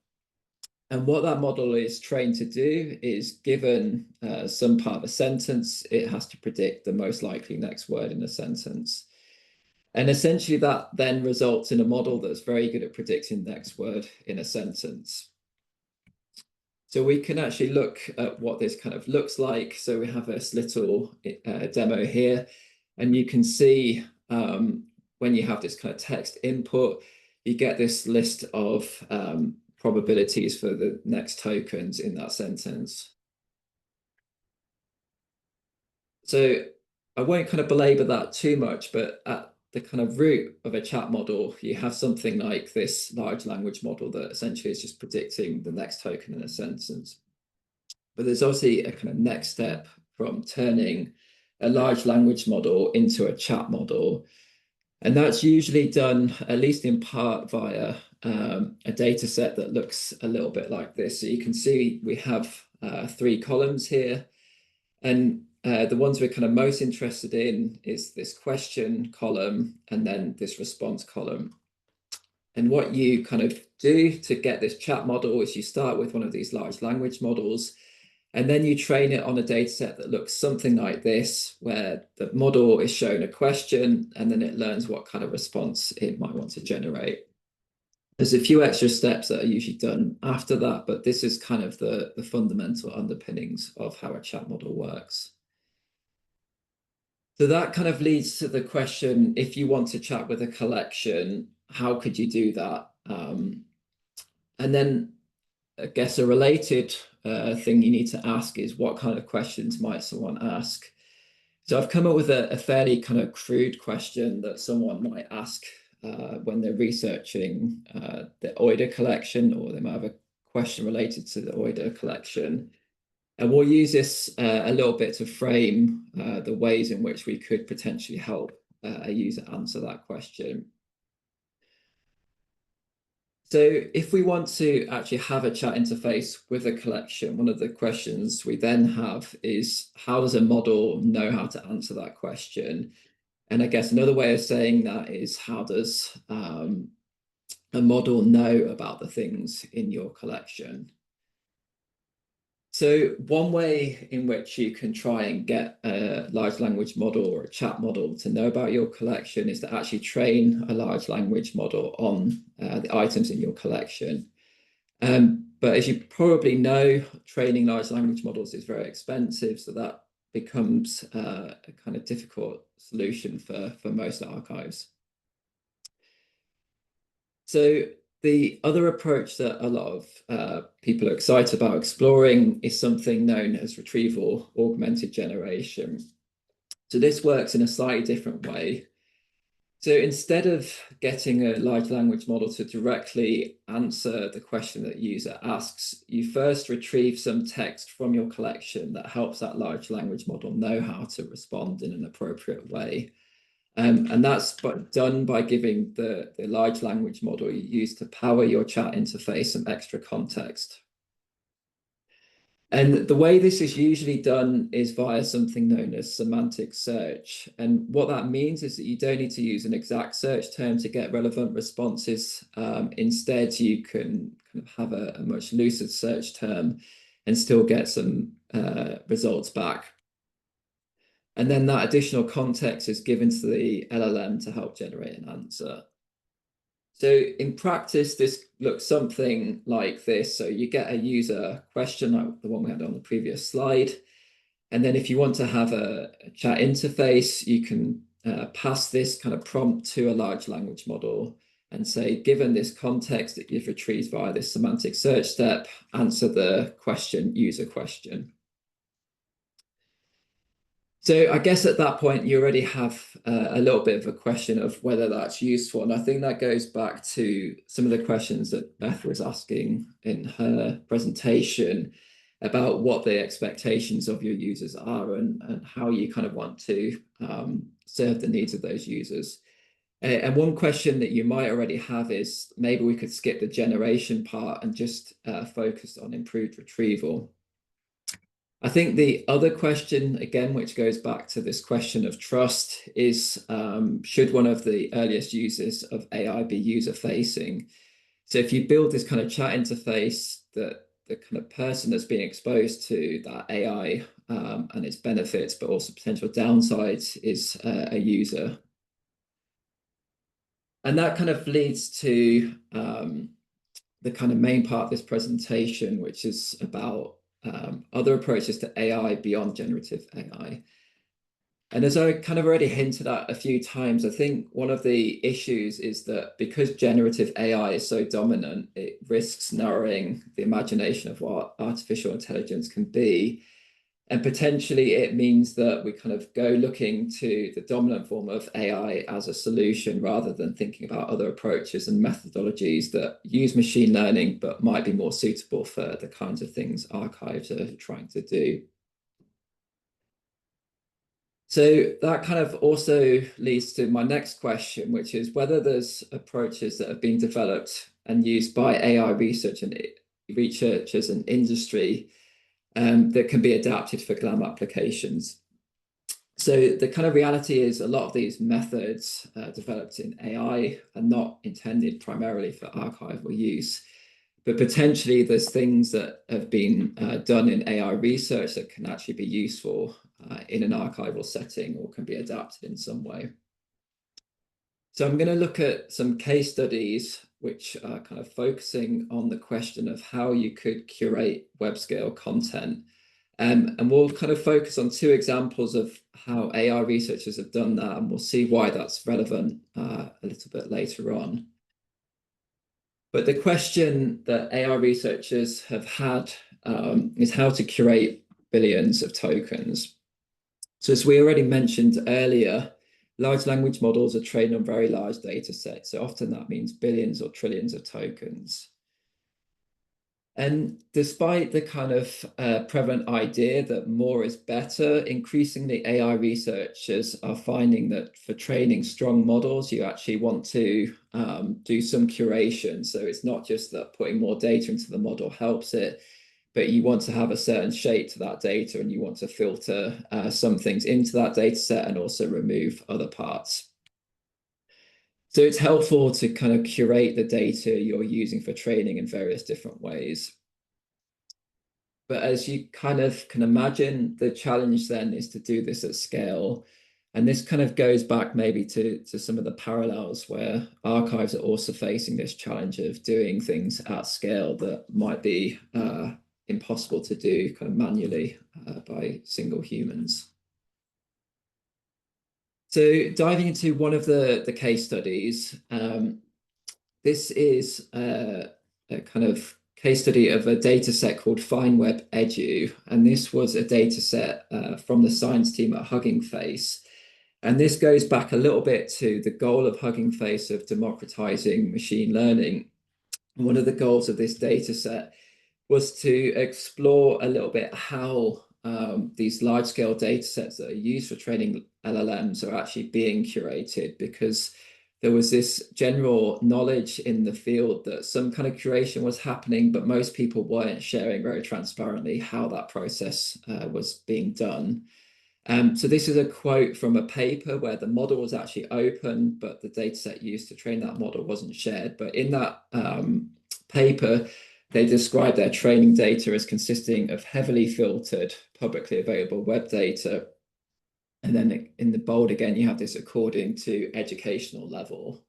And what that model is trained to do is, given some part of a sentence, it has to predict the most likely next word in a sentence. And essentially that then results in a model that's very good at predicting the next word in a sentence. So we can actually look at what this kind of looks like. So we have this little demo here, and you can see when you have this kind of text input, you get this list of probabilities for the next tokens in that sentence. So I won't kind of belabor that too much, but at the kind of root of a chat model, you have something like this large language model that essentially is just predicting the next token in a sentence. But there's obviously a kind of next step from turning a large language model into a chat model. And that's usually done, at least in part, via a data set that looks a little bit like this. So you can see we have 3 columns here. And the ones we're kind of most interested in is this question column and then this response column. And what you kind of do to get this chat model is you start with one of these large language models, and then you train it on a data set that looks something like this, where the model is shown a question and then it learns what kind of response it might want to generate. There's a few extra steps that are usually done after that, but this is kind of the fundamental underpinnings of how a chat model works. So that kind of leads to the question, if you want to chat with a collection, how could you do that? And then I guess a related thing you need to ask is, what kind of questions might someone ask? So I've come up with a fairly kind of crude question that someone might ask when they're researching the OIDA collection, or they might have a question related to the OIDA collection. And we'll use this a little bit to frame the ways in which we could potentially help a user answer that question. So if we want to actually have a chat interface with a collection, one of the questions we then have is, how does a model know how to answer that question? And I guess another way of saying that is, how does a model know about the things in your collection? So one way in which you can try and get a large language model or a chat model to know about your collection is to actually train a large language model on the items in your collection. But as you probably know, training large language models is very expensive, so that becomes a kind of difficult solution for most archives. So the other approach that a lot of people are excited about exploring is something known as retrieval augmented generation. So this works in a slightly different way. So instead of getting a large language model to directly answer the question that the user asks, you first retrieve some text from your collection that helps that large language model know how to respond in an appropriate way. And that's done by giving the large language model you use to power your chat interface some extra context. And the way this is usually done is via something known as semantic search. And what that means is that you don't need to use an exact search term to get relevant responses. Instead, you can kind of have a much looser search term and still get some results back. And then that additional context is given to the LLM to help generate an answer. So in practice, this looks something like this. So you get a user question, like the one we had on the previous slide, And then if you want to have a chat interface, you can pass this kind of prompt to a large language model and say, given this context that you've retrieved via this semantic search step, answer the question, user question. So I guess at that point, you already have a little bit of a question of whether that's useful. And I think that goes back to some of the questions that Beth was asking in her presentation about what the expectations of your users are and how you kind of want to serve the needs of those users. And one question that you might already have is maybe we could skip the generation part and just focus on improved retrieval. I think the other question, again, which goes back to this question of trust, is should one of the earliest users of AI be user-facing? So if you build this kind of chat interface, that the kind of person that's being exposed to that AI and its benefits, but also potential downsides, is a user. And that kind of leads to the kind of main part of this presentation, which is about other approaches to AI beyond generative AI. And as I kind of already hinted at a few times, I think one of the issues is that because generative AI is so dominant, it risks narrowing the imagination of what artificial intelligence can be. And potentially it means that we kind of go looking to the dominant form of AI as a solution rather than thinking about other approaches and methodologies that use machine learning, but might be more suitable for the kinds of things archives are trying to do. So that kind of also leads to my next question, which is whether there's approaches that have been developed and used by AI researchers and industry that can be adapted for GLAM applications. So the kind of reality is a lot of these methods developed in AI are not intended primarily for archival use, but potentially there's things that have been done in AI research that can actually be useful in an archival setting or can be adapted in some way. So I'm going to look at some case studies which are kind of focusing on the question of how you could curate web scale content. And we'll kind of focus on two examples of how AI researchers have done that, and we'll see why that's relevant a little bit later on. But the question that AI researchers have had is how to curate billions of tokens. So as we already mentioned earlier, large language models are trained on very large data sets. So often that means billions or trillions of tokens. And despite the kind of prevalent idea that more is better, increasingly AI researchers are finding that for training strong models, you actually want to do some curation. So it's not just that putting more data into the model helps it, but you want to have a certain shape to that data and you want to filter some things into that data set and also remove other parts. So it's helpful to kind of curate the data you're using for training in various different ways. But as you kind of can imagine, the challenge then is to do this at scale. And this kind of goes back maybe to some of the parallels where archives are also facing this challenge of doing things at scale that might be impossible to do kind of manually by single humans. So diving into one of the case studies, this is a kind of case study of a data set called FineWeb-Edu, and this was a data set from the science team at Hugging Face. And this goes back a little bit to the goal of Hugging Face of democratizing machine learning. One of the goals of this data set was to explore a little bit how these large-scale data sets that are used for training LLMs are actually being curated, because there was this general knowledge in the field that some kind of curation was happening, but most people weren't sharing very transparently how that process was being done. So this is a quote from a paper where the model was actually open, but the data set used to train that model wasn't shared. But in that paper, they described their training data as consisting of heavily filtered, publicly available web data. And then in the bold again, you have this according to educational level.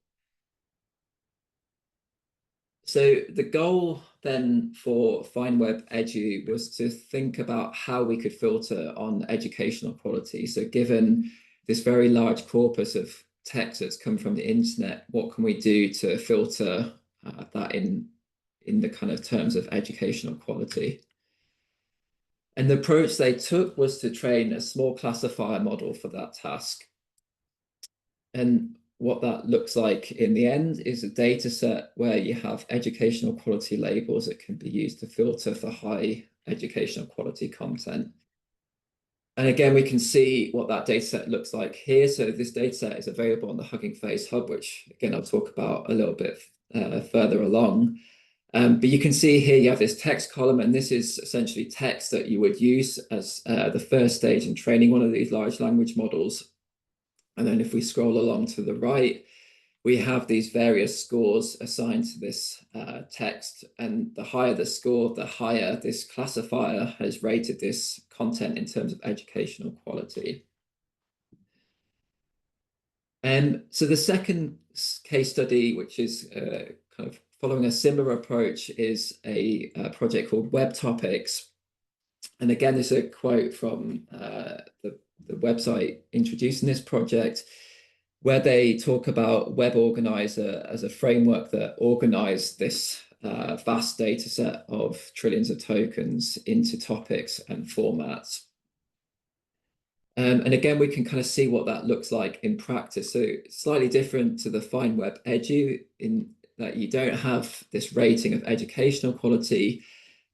So the goal then for FindWeb-Edu was to think about how we could filter on educational quality. So given this very large corpus of text that's come from the internet, what can we do to filter that in the kind of terms of educational quality? And the approach they took was to train a small classifier model for that task. And what that looks like in the end is a data set where you have educational quality labels that can be used to filter for high educational quality content. And again, we can see what that data set looks like here. So this data set is available on the Hugging Face Hub, which again, I'll talk about a little bit further along. But you can see here you have this text column, and this is essentially text that you would use as the first stage in training one of these large language models. And then if we scroll along to the right, we have these various scores assigned to this text. And the higher the score, the higher this classifier has rated this content in terms of educational quality. And so the second case study, which is kind of following a similar approach, is a project called Web Topics. And again, this is a quote from the website introducing this project, where they talk about Web Organizer as a framework that organized this vast data set of trillions of tokens into topics and formats. And again, we can kind of see what that looks like in practice. So slightly different to the FindWeb-Edu in that you don't have this rating of educational quality,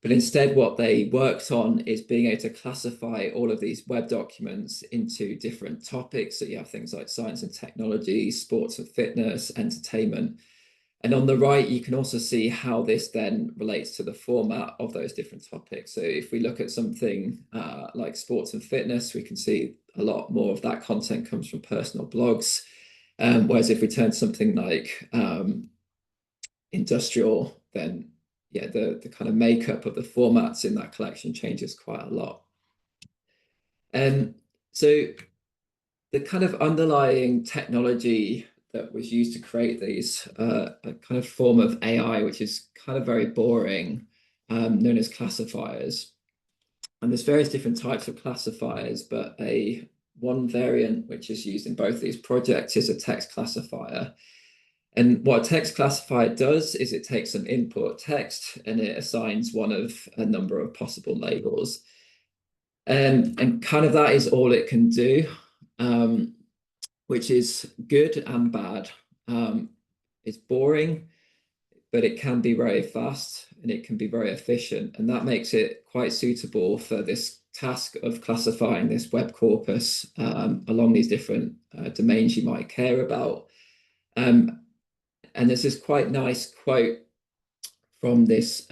but instead what they worked on is being able to classify all of these web documents into different topics. So you have things like science and technology, sports and fitness, entertainment. And on the right, you can also see how this then relates to the format of those different topics. So if we look at something like sports and fitness, we can see a lot more of that content comes from personal blogs. Whereas if we turn to something like industrial, then yeah, the kind of makeup of the formats in that collection changes quite a lot. And so the kind of underlying technology that was used to create these, a kind of form of AI, which is kind of very boring, known as classifiers. And there's various different types of classifiers, but one variant which is used in both these projects is a text classifier. And what a text classifier does is it takes some input text and it assigns one of a number of possible labels. And kind of that is all it can do. Which is good and bad. It's boring, but it can be very fast and it can be very efficient. And that makes it quite suitable for this task of classifying this web corpus along these different domains you might care about. And there's this quite nice quote from this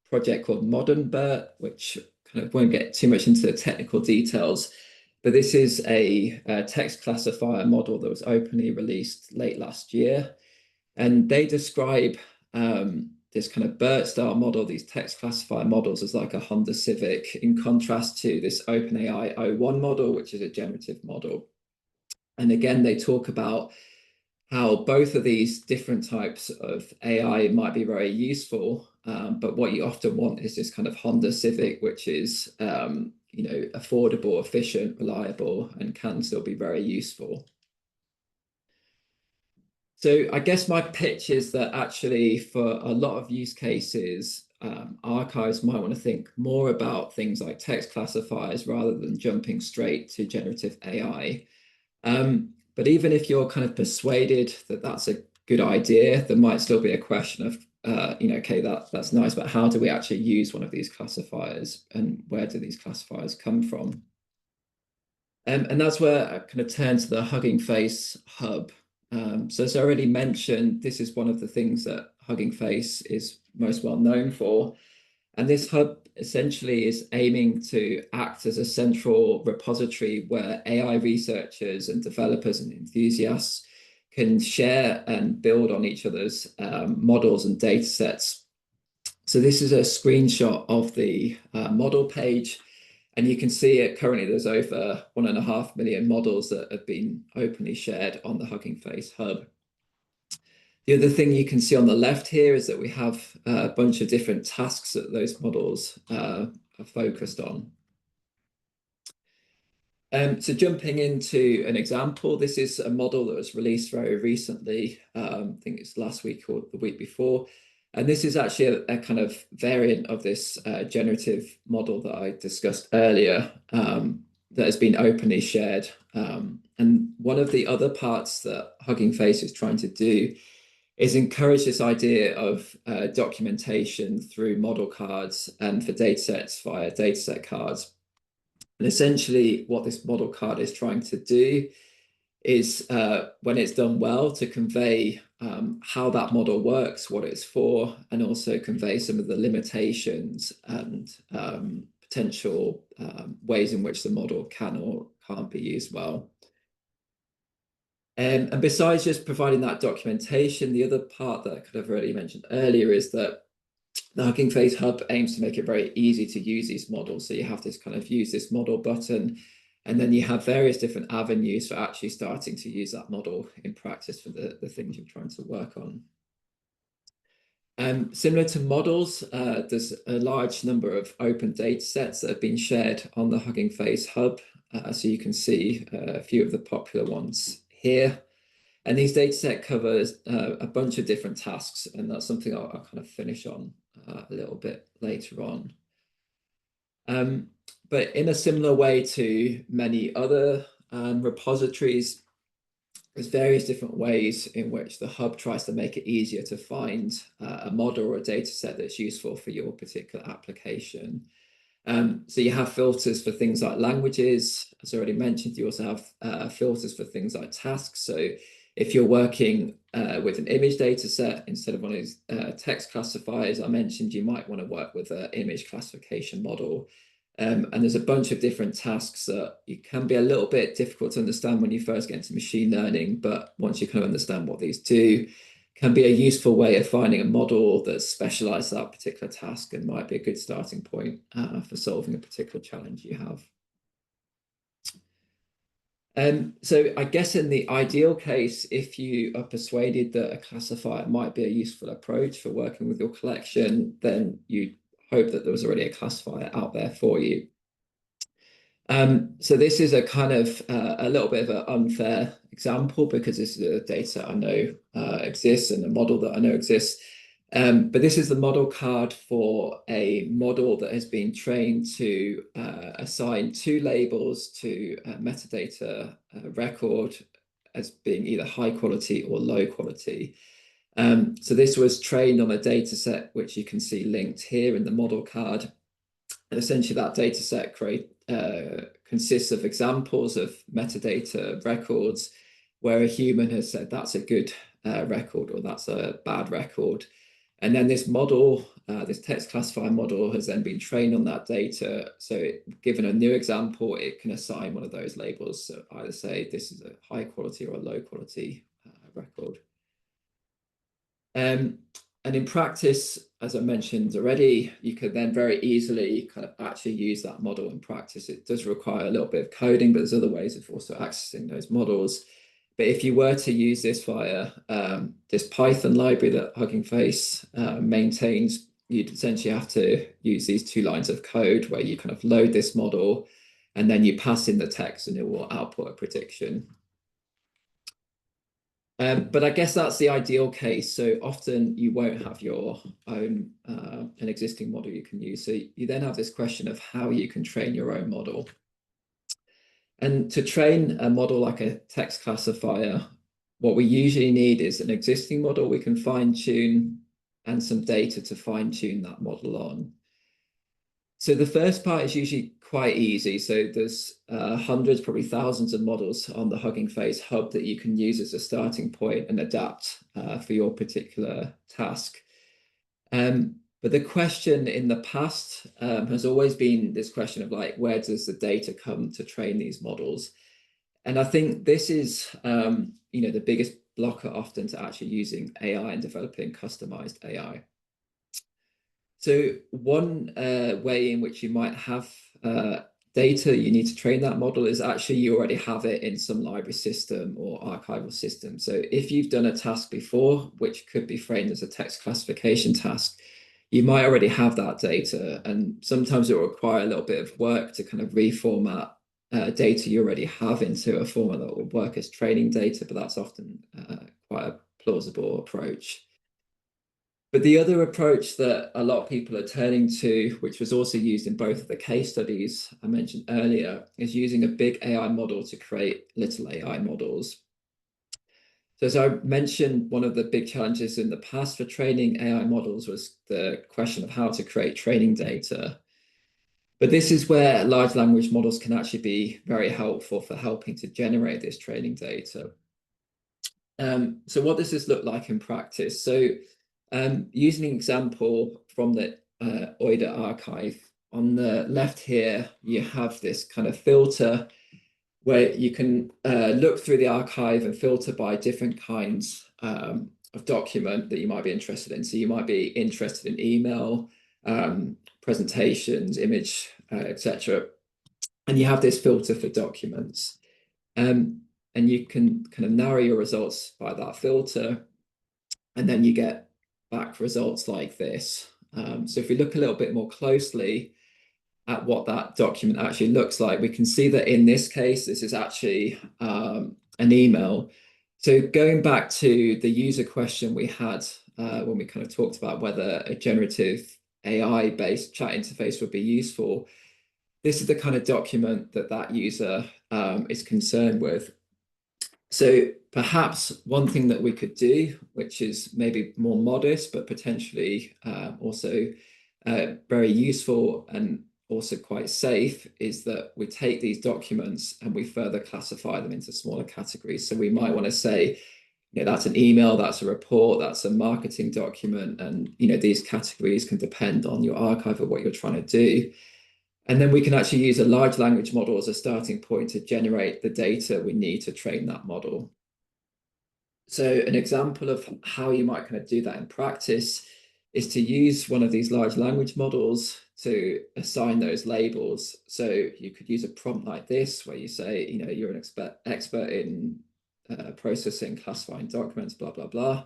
project called Modern BERT, which kind of won't get too much into the technical details. But this is a text classifier model that was openly released late last year. And they describe this kind of BERT-style model, these text classifier models, as like a Honda Civic, in contrast to this OpenAI O1 model, which is a generative model. And again, they talk about how both of these different types of AI might be very useful, but what you often want is this kind of Honda Civic, which is affordable, efficient, reliable, and can still be very useful. So I guess my pitch is that actually for a lot of use cases, archives might want to think more about things like text classifiers rather than jumping straight to generative AI. But even if you're kind of persuaded that that's a good idea, there might still be a question of, okay, that's nice, but how do we actually use one of these classifiers and where do these classifiers come from? And that's where I kind of turn to the Hugging Face Hub. So as I already mentioned, this is one of the things that Hugging Face is most well known for. And this hub essentially is aiming to act as a central repository where AI researchers and developers and enthusiasts can share and build on each other's models and data sets. So this is a screenshot of the model page. And you can see it currently, there's over 1.5 million models that have been openly shared on the Hugging Face Hub. The other thing you can see on the left here is that we have a bunch of different tasks that those models are focused on. So jumping into an example, this is a model that was released very recently. I think it's last week or the week before. And this is actually a kind of variant of this generative model that I discussed earlier that has been openly shared. And one of the other parts that Hugging Face is trying to do is encourage this idea of documentation through model cards and for datasets via dataset cards. And essentially what this model card is trying to do is, when it's done well, to convey how that model works, what it's for, and also convey some of the limitations and potential ways in which the model can or can't be used well. And besides just providing that documentation, the other part that I could have already mentioned earlier is that the Hugging Face Hub aims to make it very easy to use these models. So you have this kind of use this model button, and then you have various different avenues for actually starting to use that model in practice for the things you're trying to work on. Similar to models, there's a large number of open data sets that have been shared on the Hugging Face Hub. So you can see a few of the popular ones here. And these data set covers a bunch of different tasks, and that's something I'll kind of finish on a little bit later on. But in a similar way to many other repositories, there's various different ways in which the hub tries to make it easier to find a model or a data set that's useful for your particular application. So you have filters for things like languages. As I already mentioned, you also have filters for things like tasks. So if you're working with an image data set instead of one of these text classifiers I mentioned, you might want to work with an image classification model. And there's a bunch of different tasks that it can be a little bit difficult to understand when you first get into machine learning, but once you kind of understand what these do, can be a useful way of finding a model that's specialized that particular task and might be a good starting point for solving a particular challenge you have. So I guess in the ideal case, if you are persuaded that a classifier might be a useful approach for working with your collection, then you hope that there was already a classifier out there for you. So this is a kind of a little bit of an unfair example because this is a data I know exists and a model that I know exists. But this is the model card for a model that has been trained to assign two labels to a metadata record as being either high quality or low quality. So this was trained on a data set which you can see linked here in the model card. And essentially that data set consists of examples of metadata records where a human has said that's a good record or that's a bad record. And then this model, this text classifier model has then been trained on that data. So given a new example, it can assign one of those labels. So either say this is a high quality or a low quality record. And in practice, as I mentioned already, you could then very easily kind of actually use that model in practice. It does require a little bit of coding, but there's other ways of also accessing those models. But if you were to use this via this Python library that Hugging Face maintains, you'd essentially have to use these two lines of code where you kind of load this model and then you pass in the text and it will output a prediction. But I guess that's the ideal case. So often you won't have your own an existing model you can use. So you then have this question of how you can train your own model. And to train a model like a text classifier, what we usually need is an existing model we can fine tune and some data to fine tune that model on. So the first part is usually quite easy. So there's hundreds, probably thousands of models on the Hugging Face Hub that you can use as a starting point and adapt for your particular task. But the question in the past has always been this question of like, where does the data come to train these models? And I think this is, the biggest blocker often to actually using AI and developing customized AI. So one way in which you might have data you need to train that model is actually you already have it in some library system or archival system. So if you've done a task before, which could be framed as a text classification task, you might already have that data, and sometimes it will require a little bit of work to kind of reformat data you already have into a format that will work as training data, but that's often quite a plausible approach. But the other approach that a lot of people are turning to, which was also used in both of the case studies I mentioned earlier, is using a big AI model to create little AI models. So as I mentioned, one of the big challenges in the past for training AI models was the question of how to create training data. But this is where large language models can actually be very helpful for helping to generate this training data. So what does this look like in practice? So using an example from the OIDA archive, on the left here, you have this kind of filter where you can look through the archive and filter by different kinds of document that you might be interested in. So you might be interested in email, presentations, image, etc. And you have this filter for documents. And you can kind of narrow your results by that filter. And then you get back results like this. So if we look a little bit more closely at what that document actually looks like, we can see that in this case, this is actually an email. So going back to the user question we had when we kind of talked about whether a generative AI-based chat interface would be useful, this is the kind of document that that user is concerned with. So perhaps one thing that we could do, which is maybe more modest, but potentially also very useful and also quite safe, is that we take these documents and we further classify them into smaller categories. So we might want to say, you know, that's an email, that's a report, that's a marketing document, and you know, these categories can depend on your archive or what you're trying to do. And then we can actually use a large language model as a starting point to generate the data we need to train that model. So an example of how you might kind of do that in practice is to use one of these large language models to assign those labels. So you could use a prompt like this, where you say, you know, you're an expert in processing, classifying documents, blah, blah, blah.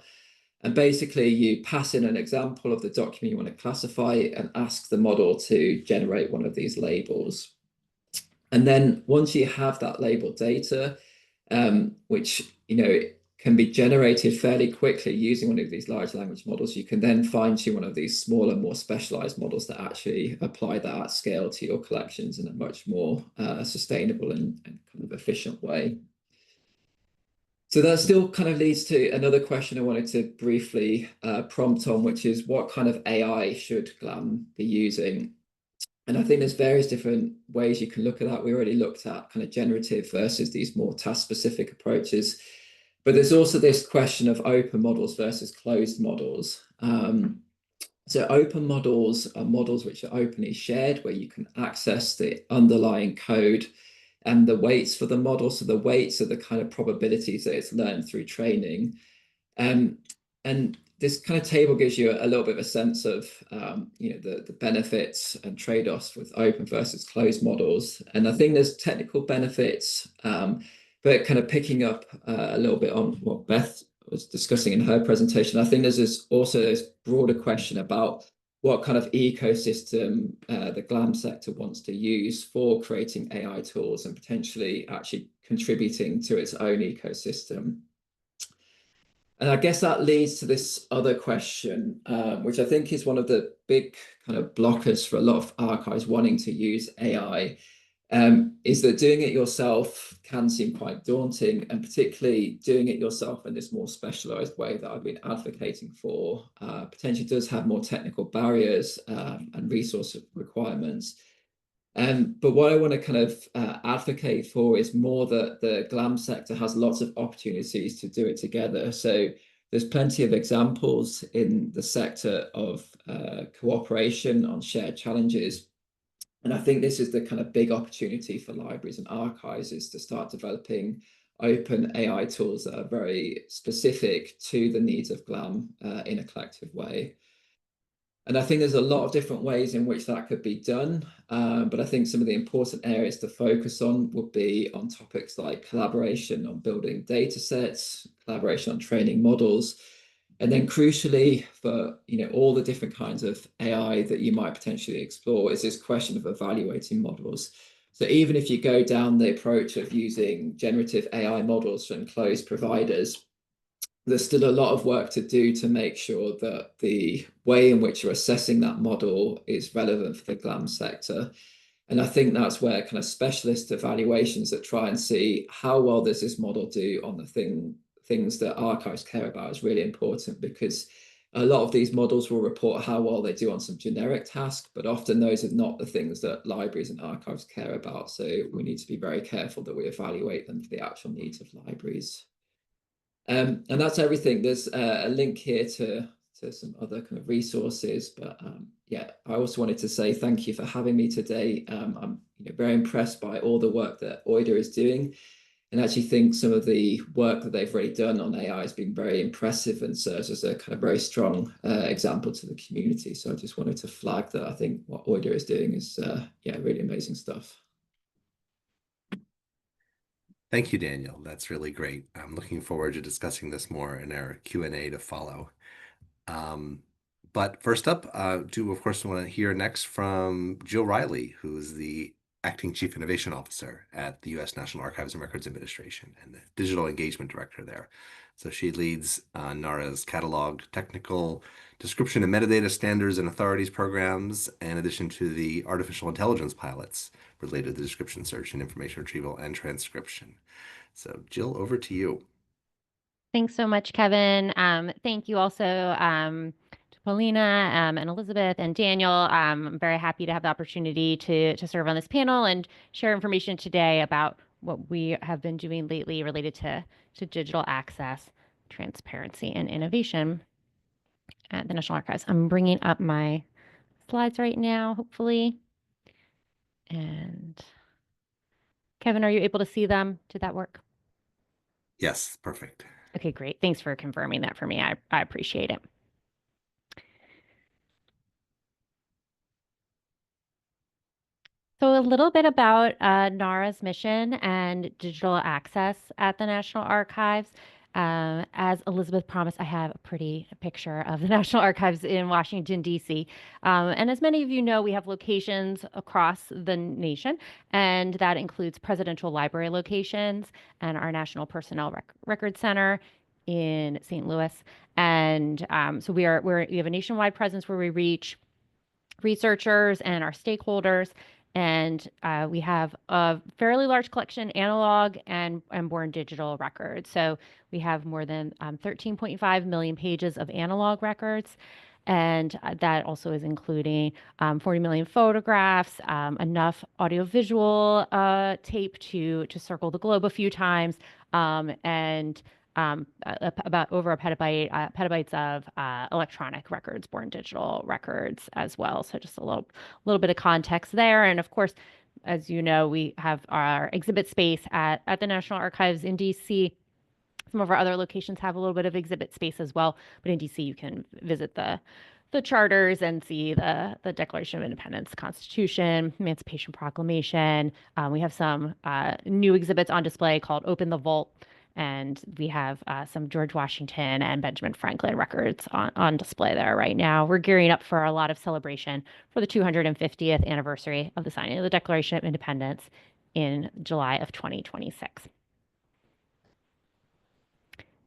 And basically you pass in an example of the document you want to classify and ask the model to generate one of these labels. And then once you have that labeled data, which, you know, can be generated fairly quickly using one of these large language models, you can then fine tune one of these smaller, more specialized models that actually apply that at scale to your collections in a much more sustainable and kind of efficient way. So that still kind of leads to another question I wanted to briefly prompt on, which is what kind of AI should GLAM be using? And I think there's various different ways you can look at that. We already looked at kind of generative versus these more task-specific approaches. But there's also this question of open models versus closed models. So open models are models which are openly shared, where you can access the underlying code and the weights for the model. So the weights are the kind of probabilities that it's learned through training. And this kind of table gives you a little bit of a sense of you know, the benefits and trade-offs with open versus closed models. And I think there's technical benefits, but kind of picking up a little bit on what Beth was discussing in her presentation, I think there's also this broader question about what kind of ecosystem the GLAM sector wants to use for creating AI tools and potentially actually contributing to its own ecosystem. And I guess that leads to this other question, which I think is one of the big kind of blockers for a lot of archives wanting to use AI, is that doing it yourself can seem quite daunting, and particularly doing it yourself in this more specialized way that I've been advocating for potentially does have more technical barriers and resource requirements. But what I want to kind of advocate for is more that the GLAM sector has lots of opportunities to do it together. So there's plenty of examples in the sector of cooperation on shared challenges. And I think this is the kind of big opportunity for libraries and archives, is to start developing open AI tools that are very specific to the needs of GLAM in a collective way. And I think there's a lot of different ways in which that could be done. But I think some of the important areas to focus on would be on topics like collaboration on building data sets, collaboration on training models, and then crucially for all the different kinds of AI that you might potentially explore is this question of evaluating models. So even if you go down the approach of using generative AI models from closed providers, there's still a lot of work to do to make sure that the way in which you're assessing that model is relevant for the GLAM sector. And I think that's where kind of specialist evaluations that try and see how well does this model do on the things that archives care about is really important, because a lot of these models will report how well they do on some generic tasks, but often those are not the things that libraries and archives care about. So we need to be very careful that we evaluate them for the actual needs of libraries. And that's everything. There's a link here to some other kind of resources, but yeah, I also wanted to say thank you for having me today. I'm very impressed by all the work that OIDA is doing, and actually think some of the work that they've already done on AI has been very impressive and serves as a kind of very strong example to the community. So I just wanted to flag that I think what OIDA is doing is yeah, really amazing stuff. Thank you, Daniel. That's really great. I'm looking forward to discussing this more in our Q&A to follow. But first up, do of course want to hear next from Jill Reilly, who is the Acting Chief Innovation Officer at the U.S. National Archives and Records Administration and the Digital Engagement Director there. So she leads NARA's catalog, technical, description and metadata standards and authorities programs, in addition to the artificial intelligence pilots related to description search and information retrieval and transcription. So Jill, over to you. Thanks so much, Kevin. Thank you also to Polina and Elizabeth and Daniel. I'm very happy to have the opportunity to serve on this panel and share information today about what we have been doing lately related to digital access, transparency, and innovation at the National Archives. I'm bringing up my slides right now, hopefully. And Kevin, are you able to see them? Did that work? Yes, perfect. Okay, great. Thanks for confirming that for me. I appreciate it. So a little bit about NARA's mission and digital access at the National Archives. As Elizabeth promised, I have a pretty picture of the National Archives in Washington, D.C. And as many of you know, we have locations across the nation, and that includes presidential library locations and our National Personnel Record Center in St. Louis. And so we have a nationwide presence where we reach researchers and our stakeholders. And we have a fairly large collection, analog and born digital records. So we have more than 13.5 million pages of analog records. And that also is including 40 million photographs, enough audiovisual tape to circle the globe a few times, and about over a petabytes of electronic records, born digital records as well. So just a little bit of context there. And of course, as you know, we have our exhibit space at the National Archives in DC. Some of our other locations have a little bit of exhibit space as well, but in DC you can visit the charters and see the Declaration of Independence, Constitution, Emancipation Proclamation. We have some new exhibits on display called Open the Vault, and we have some George Washington and Benjamin Franklin records on display there right now. We're gearing up for a lot of celebration for the 250th anniversary of the signing of the Declaration of Independence in July of 2026.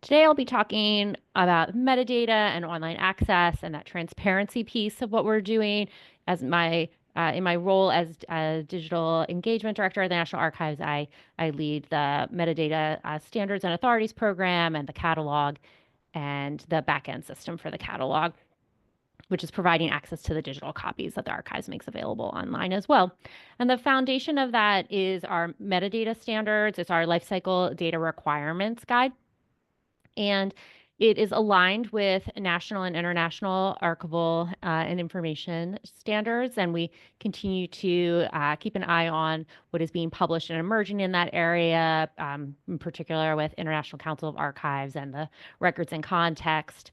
Today, I'll be talking about metadata and online access and that transparency piece of what we're doing. As in my role as Digital Engagement Director at the National Archives, I lead the metadata standards and authorities program and the catalog and the backend system for the catalog, which is providing access to the digital copies that the archives makes available online as well. And the foundation of that is our metadata standards. It's our lifecycle data requirements guide. And it is aligned with national and international archival and information standards. And we continue to keep an eye on what is being published and emerging in that area, in particular with International Council of Archives and the Records in Context.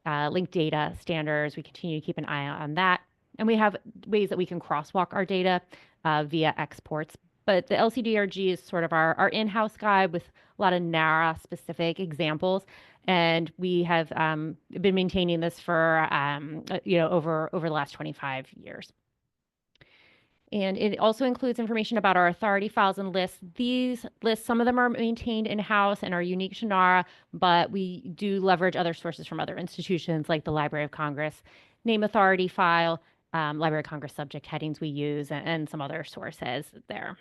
linked data standards. We continue to keep an eye on that. And we have ways that we can crosswalk our data via exports. But the LCDRG is sort of our in-house guide with a lot of NARA specific examples. And we have been maintaining this for over the last 25 years. And it also includes information about our authority files and lists. These lists, some of them are maintained in-house and are unique to NARA, but we do leverage other sources from other institutions like the Library of Congress name authority file, Library of Congress subject headings we use, and some other sources there.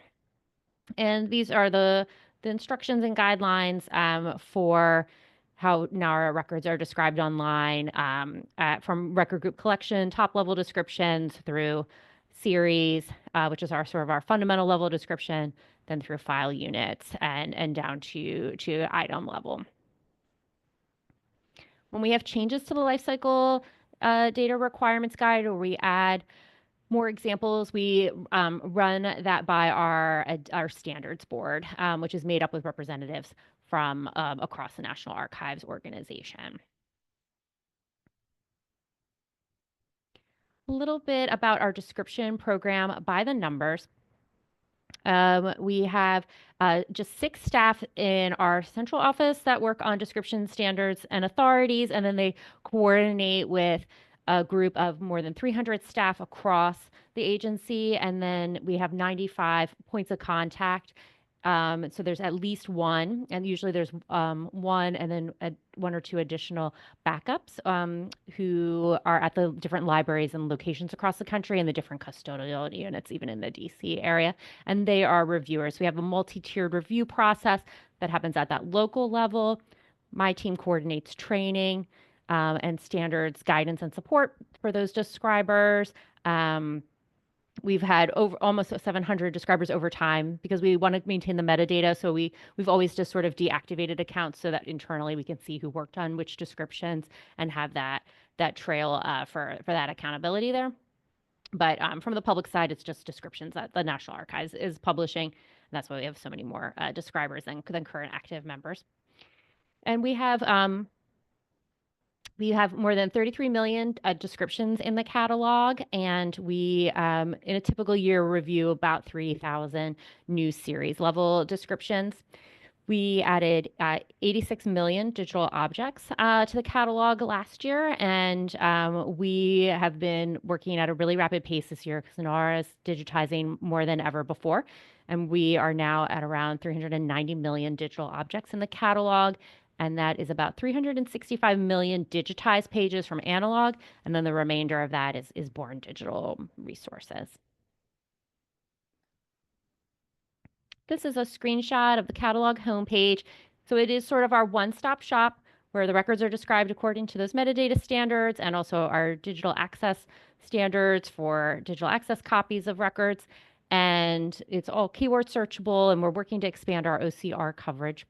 And these are the instructions and guidelines for how NARA records are described online, from record group collection, top-level descriptions through series, which is our sort of our fundamental level description, then through file units and down to item level. When we have changes to the lifecycle data requirements guide, or we add more examples, we run that by our standards board, which is made up with representatives from across the National Archives organization. A little bit about our description program by the numbers. We have just 6 staff in our central office that work on description standards and authorities, and then they coordinate with a group of more than 300 staff across the agency, and then we have 95 points of contact. So there's at least one, and usually there's one and then 1 or 2 additional backups who are at the different libraries and locations across the country and the different custodial units, even in the DC area. And they are reviewers. We have a multi-tiered review process that happens at that local level. My team coordinates training and standards, guidance, and support for those describers. We've had almost 700 describers over time because we want to maintain the metadata. So we've always just sort of deactivated accounts so that internally we can see who worked on which descriptions and have that trail for that accountability there. But from the public side, it's just descriptions that the National Archives is publishing. And that's why we have so many more describers than current active members. And we have more than 33 million descriptions in the catalog, and we, in a typical year, review about 3,000 new series level descriptions. We added 86 million digital objects to the catalog last year, and we have been working at a really rapid pace this year because NARA is digitizing more than ever before. And we are now at around 390 million digital objects in the catalog. And that is about 365 million digitized pages from analog, and then the remainder of that is born digital resources. This is a screenshot of the catalog homepage. So it is sort of our one-stop shop where the records are described according to those metadata standards and also our digital access standards for digital access copies of records. And it's all keyword searchable, and we're working to expand our OCR coverage.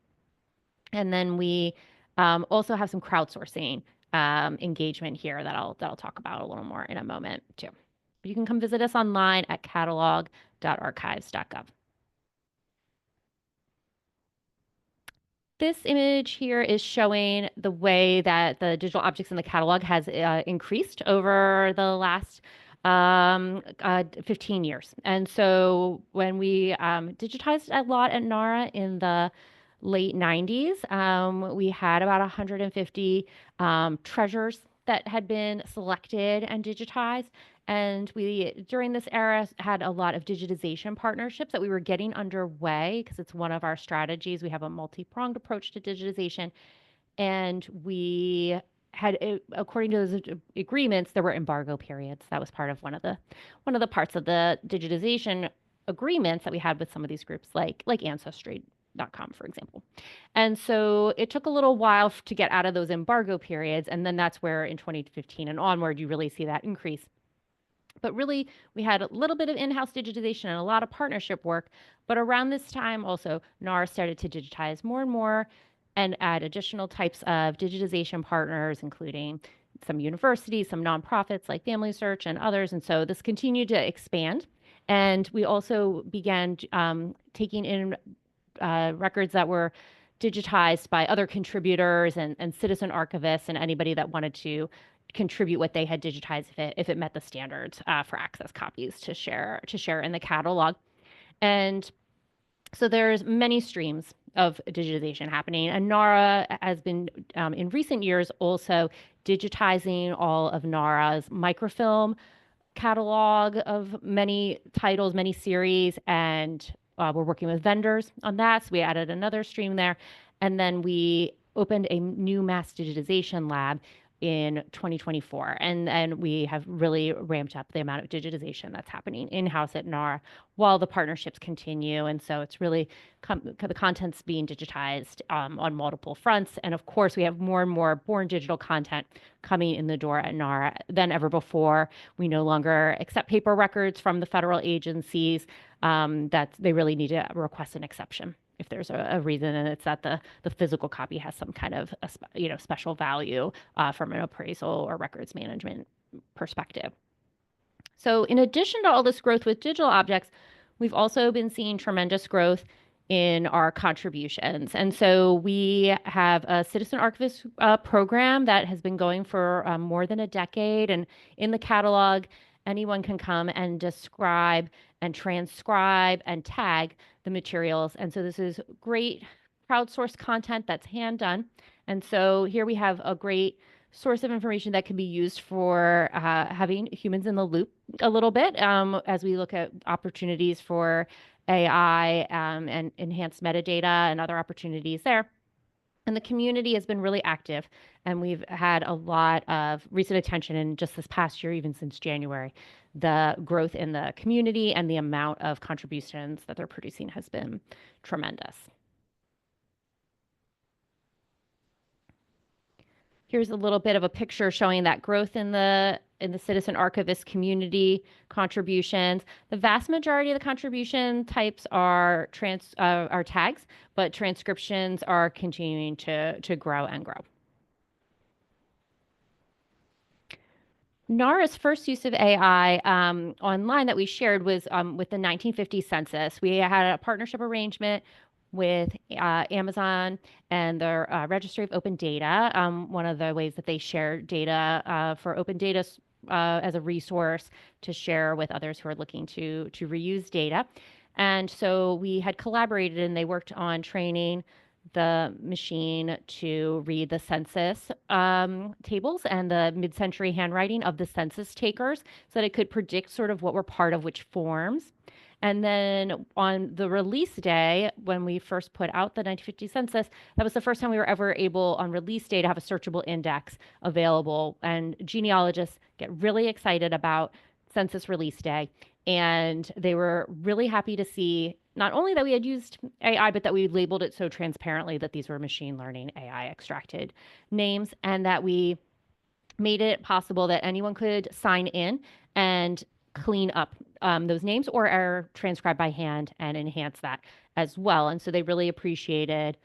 And then we also have some crowdsourcing engagement here that I'll talk about a little more in a moment too. You can come visit us online at catalog.archives.gov. This image here is showing the way that the digital objects in the catalog has increased over the last 15 years. And so when we digitized a lot at NARA in the late 90s, we had about 150 treasures that had been selected and digitized. And we, during this era, had a lot of digitization partnerships that we were getting underway because it's one of our strategies. We have a multi-pronged approach to digitization. And we had, according to those agreements, there were embargo periods. That was part of one of the parts of the digitization agreements that we had with some of these groups, like Ancestry.com, for example. And so it took a little while to get out of those embargo periods. And then that's where in 2015 and onward, you really see that increase. But really, we had a little bit of in-house digitization and a lot of partnership work. But around this time, also, NARA started to digitize more and more and add additional types of digitization partners, including some universities, some nonprofits like Family Search and others. And so this continued to expand. And we also began taking in records that were digitized by other contributors and citizen archivists and anybody that wanted to contribute what they had digitized if it met the standards for access copies to share in the catalog. And so there's many streams of digitization happening, and NARA has been in recent years also digitizing all of NARA's microfilm catalog of many titles, many series, and we're working with vendors on that. So we added another stream there, and then we opened a new mass digitization lab in 2024. And we have really ramped up the amount of digitization that's happening in-house at NARA while the partnerships continue. And so it's really the content's being digitized on multiple fronts. And of course, we have more and more born digital content coming in the door at NARA than ever before. We no longer accept paper records from the federal agencies, that they really need to request an exception if there's a reason, and it's that the physical copy has some kind of special value from an appraisal or records management perspective. So in addition to all this growth with digital objects, we've also been seeing tremendous growth in our contributions. And so we have a citizen archivist program that has been going for more than a decade. And in the catalog, anyone can come and describe and transcribe and tag the materials. And so this is great crowdsourced content that's hand done. And so here we have a great source of information that can be used for having humans in the loop a little bit as we look at opportunities for AI and enhanced metadata and other opportunities there. And the community has been really active, and we've had a lot of recent attention in just this past year, even since January. The growth in the community and the amount of contributions that they're producing has been tremendous. Here's a little bit of a picture showing that growth in the citizen archivist community contributions. The vast majority of the contribution types are tags, but transcriptions are continuing to grow and grow. NARA's first use of AI online that we shared was with the 1950 census. We had a partnership arrangement with Amazon and their Registry of Open Data. One of the ways that they share data for open data as a resource to share with others who are looking to reuse data. And so we had collaborated, and they worked on training the machine to read the census tables and the mid-century handwriting of the census takers so that it could predict sort of what were part of which forms. And then on the release day, when we first put out the 1950 census, that was the first time we were ever able on release day to have a searchable index available. And genealogists get really excited about census release day. And they were really happy to see not only that we had used AI, but that we labeled it so transparently that these were machine learning AI extracted names, and that we made it possible that anyone could sign in and clean up those names or transcribe by hand and enhance that as well. And so they really appreciated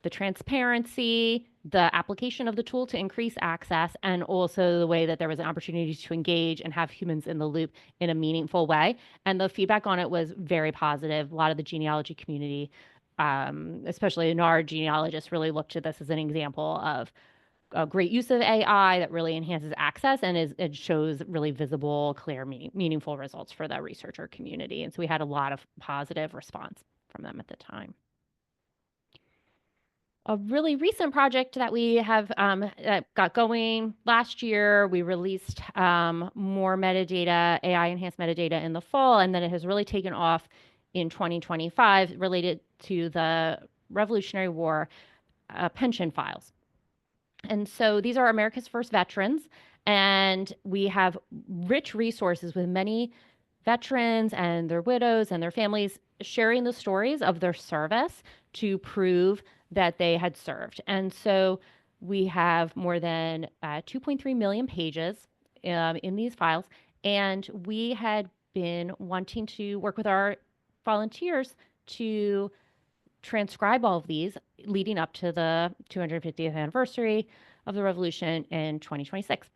the transparency, the application of the tool to increase access, and also the way that there was an opportunity to engage and have humans in the loop in a meaningful way. And the feedback on it was very positive. A lot of the genealogy community, especially NARA genealogists, really looked to this as an example of a great use of AI that really enhances access and it shows really visible, clear, meaningful results for the researcher community. And so we had a lot of positive response from them at the time. A really recent project that we have got going last year, we released more metadata, AI enhanced metadata in the fall, and then it has really taken off in 2025 related to the Revolutionary War pension files. And so these are America's first veterans, and we have rich resources with many veterans and their widows and their families sharing the stories of their service to prove that they had served. And so we have more than 2.3 million pages in these files, and we had been wanting to work with our volunteers to transcribe all of these leading up to the 250th anniversary of the revolution in 2026.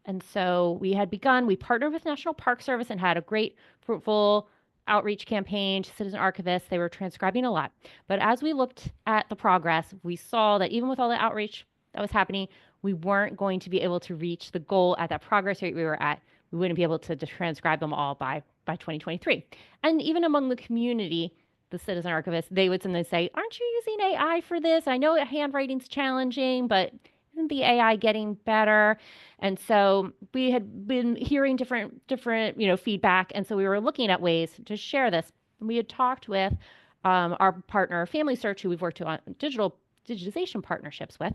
And so we had begun, we partnered with National Park Service and had a great, fruitful outreach campaign to citizen archivists. They were transcribing a lot. But as we looked at the progress, we saw that even with all the outreach that was happening, we weren't going to be able to reach the goal at that progress rate we were at. We wouldn't be able to transcribe them all by 2023. And even among the community, the citizen archivists, they would sometimes say, aren't you using AI for this? I know handwriting's challenging, but isn't the AI getting better? And so we had been hearing different feedback. And so we were looking at ways to share this. We had talked with our partner, Family Search, who we've worked on digitization partnerships with.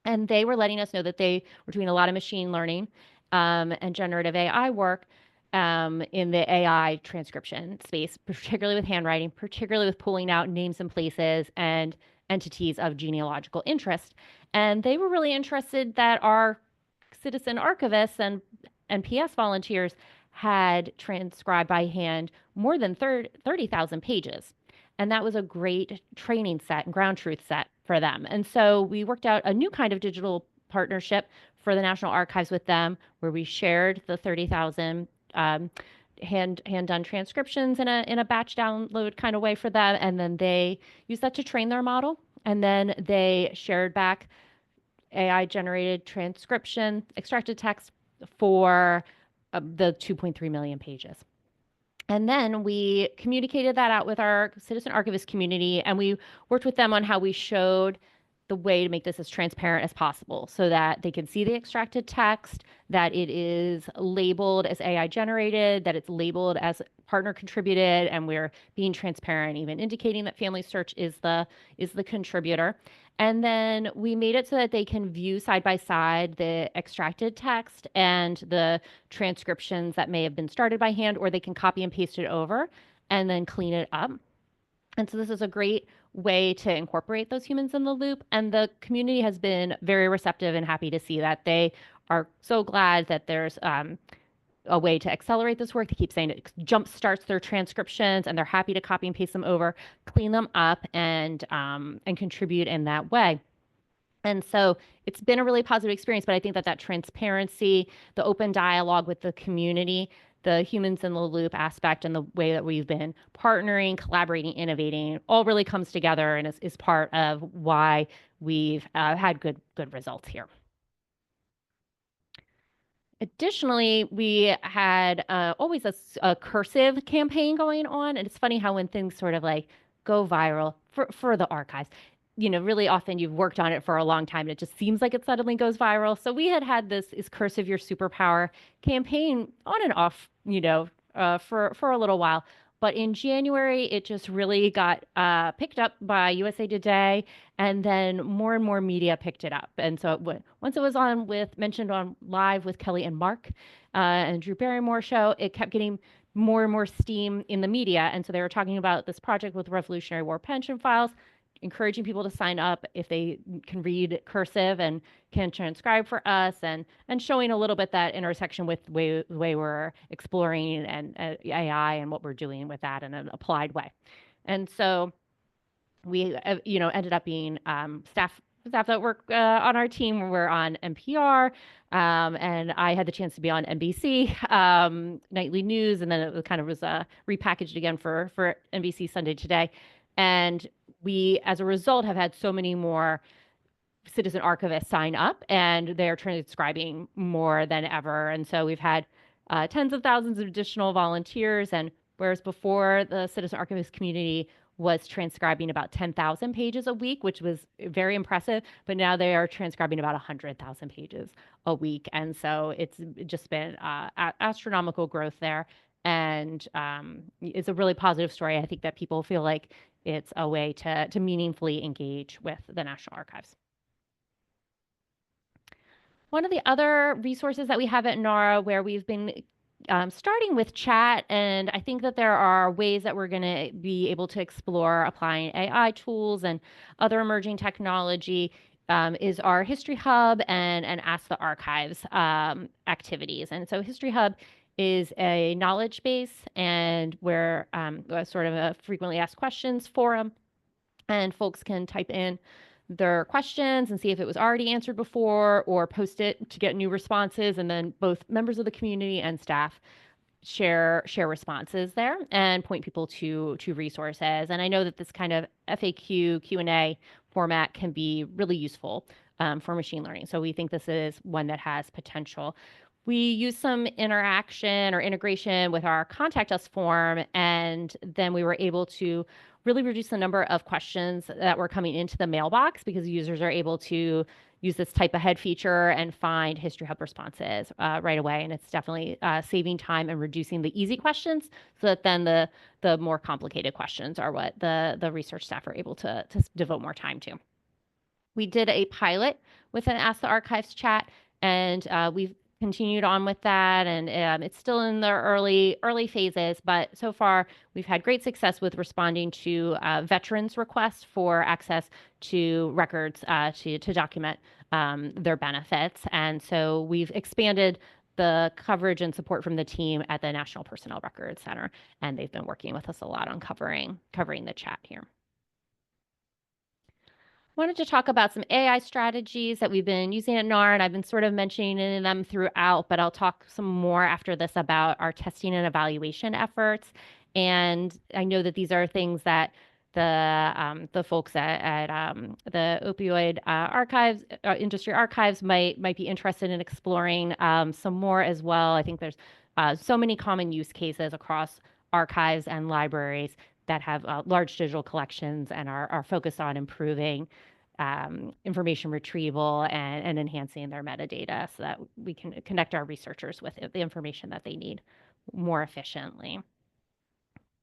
And they were letting us know that they were doing a lot of machine learning and generative AI work in the AI transcription space, particularly with handwriting, particularly with pulling out names and places and entities of genealogical interest. And they were really interested that our citizen archivists and PS volunteers had transcribed by hand more than 30,000 pages. And that was a great training set and ground truth set for them. And so we worked out a new kind of digital partnership for the National Archives with them, where we shared the 30,000 hand done transcriptions in a batch download kind of way for them, and then they used that to train their model, and then they shared back AI generated transcription, extracted text for the 2.3 million pages. And then we communicated that out with our citizen archivist community, and we worked with them on how we showed the way to make this as transparent as possible so that they can see the extracted text, that it is labeled as AI generated, that it's labeled as partner contributed, and we're being transparent, even indicating that Family Search is the contributor. And then we made it so that they can view side by side the extracted text and the transcriptions that may have been started by hand, or they can copy and paste it over and then clean it up. And so this is a great way to incorporate those humans in the loop. And the community has been very receptive and happy to see that. They are so glad that there's a way to accelerate this work. They keep saying it jump starts their transcriptions, and they're happy to copy and paste them over, clean them up, and contribute in that way. And so it's been a really positive experience, but I think that transparency, the open dialogue with the community, the humans in the loop aspect, and the way that we've been partnering, collaborating, innovating, all really comes together and is part of why we've had good results here. Additionally, we had always a cursive campaign going on. And it's funny how when things sort of like go viral for the archives, really often you've worked on it for a long time and it just seems like it suddenly goes viral. So we had this Is Cursive Your Superpower campaign on and off, for a little while. But in January, it just really got picked up by USA Today, and then more and more media picked it up. And so once it was mentioned on Live with Kelly and Mark and Drew Barrymore show, it kept getting more and more steam in the media. And so they were talking about this project with Revolutionary War pension files, encouraging people to sign up if they can read cursive and can transcribe for us, and showing a little bit that intersection with the way we're exploring and AI and what we're doing with that in an applied way. And so we, ended up being staff that work on our team. We're on NPR, and I had the chance to be on NBC Nightly News, and then it was repackaged again for NBC Sunday Today. And we, as a result, have had so many more citizen archivists sign up, and they're transcribing more than ever. And so we've had tens of thousands of additional volunteers. And whereas before the citizen archivist community was transcribing about 10,000 pages a week, which was very impressive, but now they are transcribing about 100,000 pages a week. And so it's just been astronomical growth there. And it's a really positive story. I think that people feel like it's a way to meaningfully engage with the National Archives. One of the other resources that we have at NARA, where we've been starting with chat, and I think that there are ways that we're going to be able to explore applying AI tools and other emerging technology, is our History Hub and Ask the Archives activities. And so History Hub is a knowledge base, and we're sort of a frequently asked questions forum, and folks can type in their questions and see if it was already answered before, or post it to get new responses. And then both members of the community and staff share responses there and point people to resources. And I know that this kind of FAQ Q&A format can be really useful for machine learning. So we think this is one that has potential. We use some interaction or integration with our contact us form, and then we were able to really reduce the number of questions that were coming into the mailbox because users are able to use this type ahead feature and find History Hub responses right away. And it's definitely saving time and reducing the easy questions so that then the more complicated questions are what the research staff are able to devote more time to. We did a pilot with an Ask the Archives chat, and we've continued on with that, and it's still in the early phases, but so far we've had great success with responding to veterans' requests for access to records to document their benefits. And so we've expanded the coverage and support from the team at the National Personnel Records Center, and they've been working with us a lot on covering the chat here. Wanted to talk about some AI strategies that we've been using at NAR, and I've been sort of mentioning them throughout, but I'll talk some more after this about our testing and evaluation efforts. And I know that these are things that the folks at the opioid archives, industry archives might be interested in exploring some more as well. I think there's so many common use cases across archives and libraries that have large digital collections and are focused on improving information retrieval and enhancing their metadata so that we can connect our researchers with the information that they need more efficiently.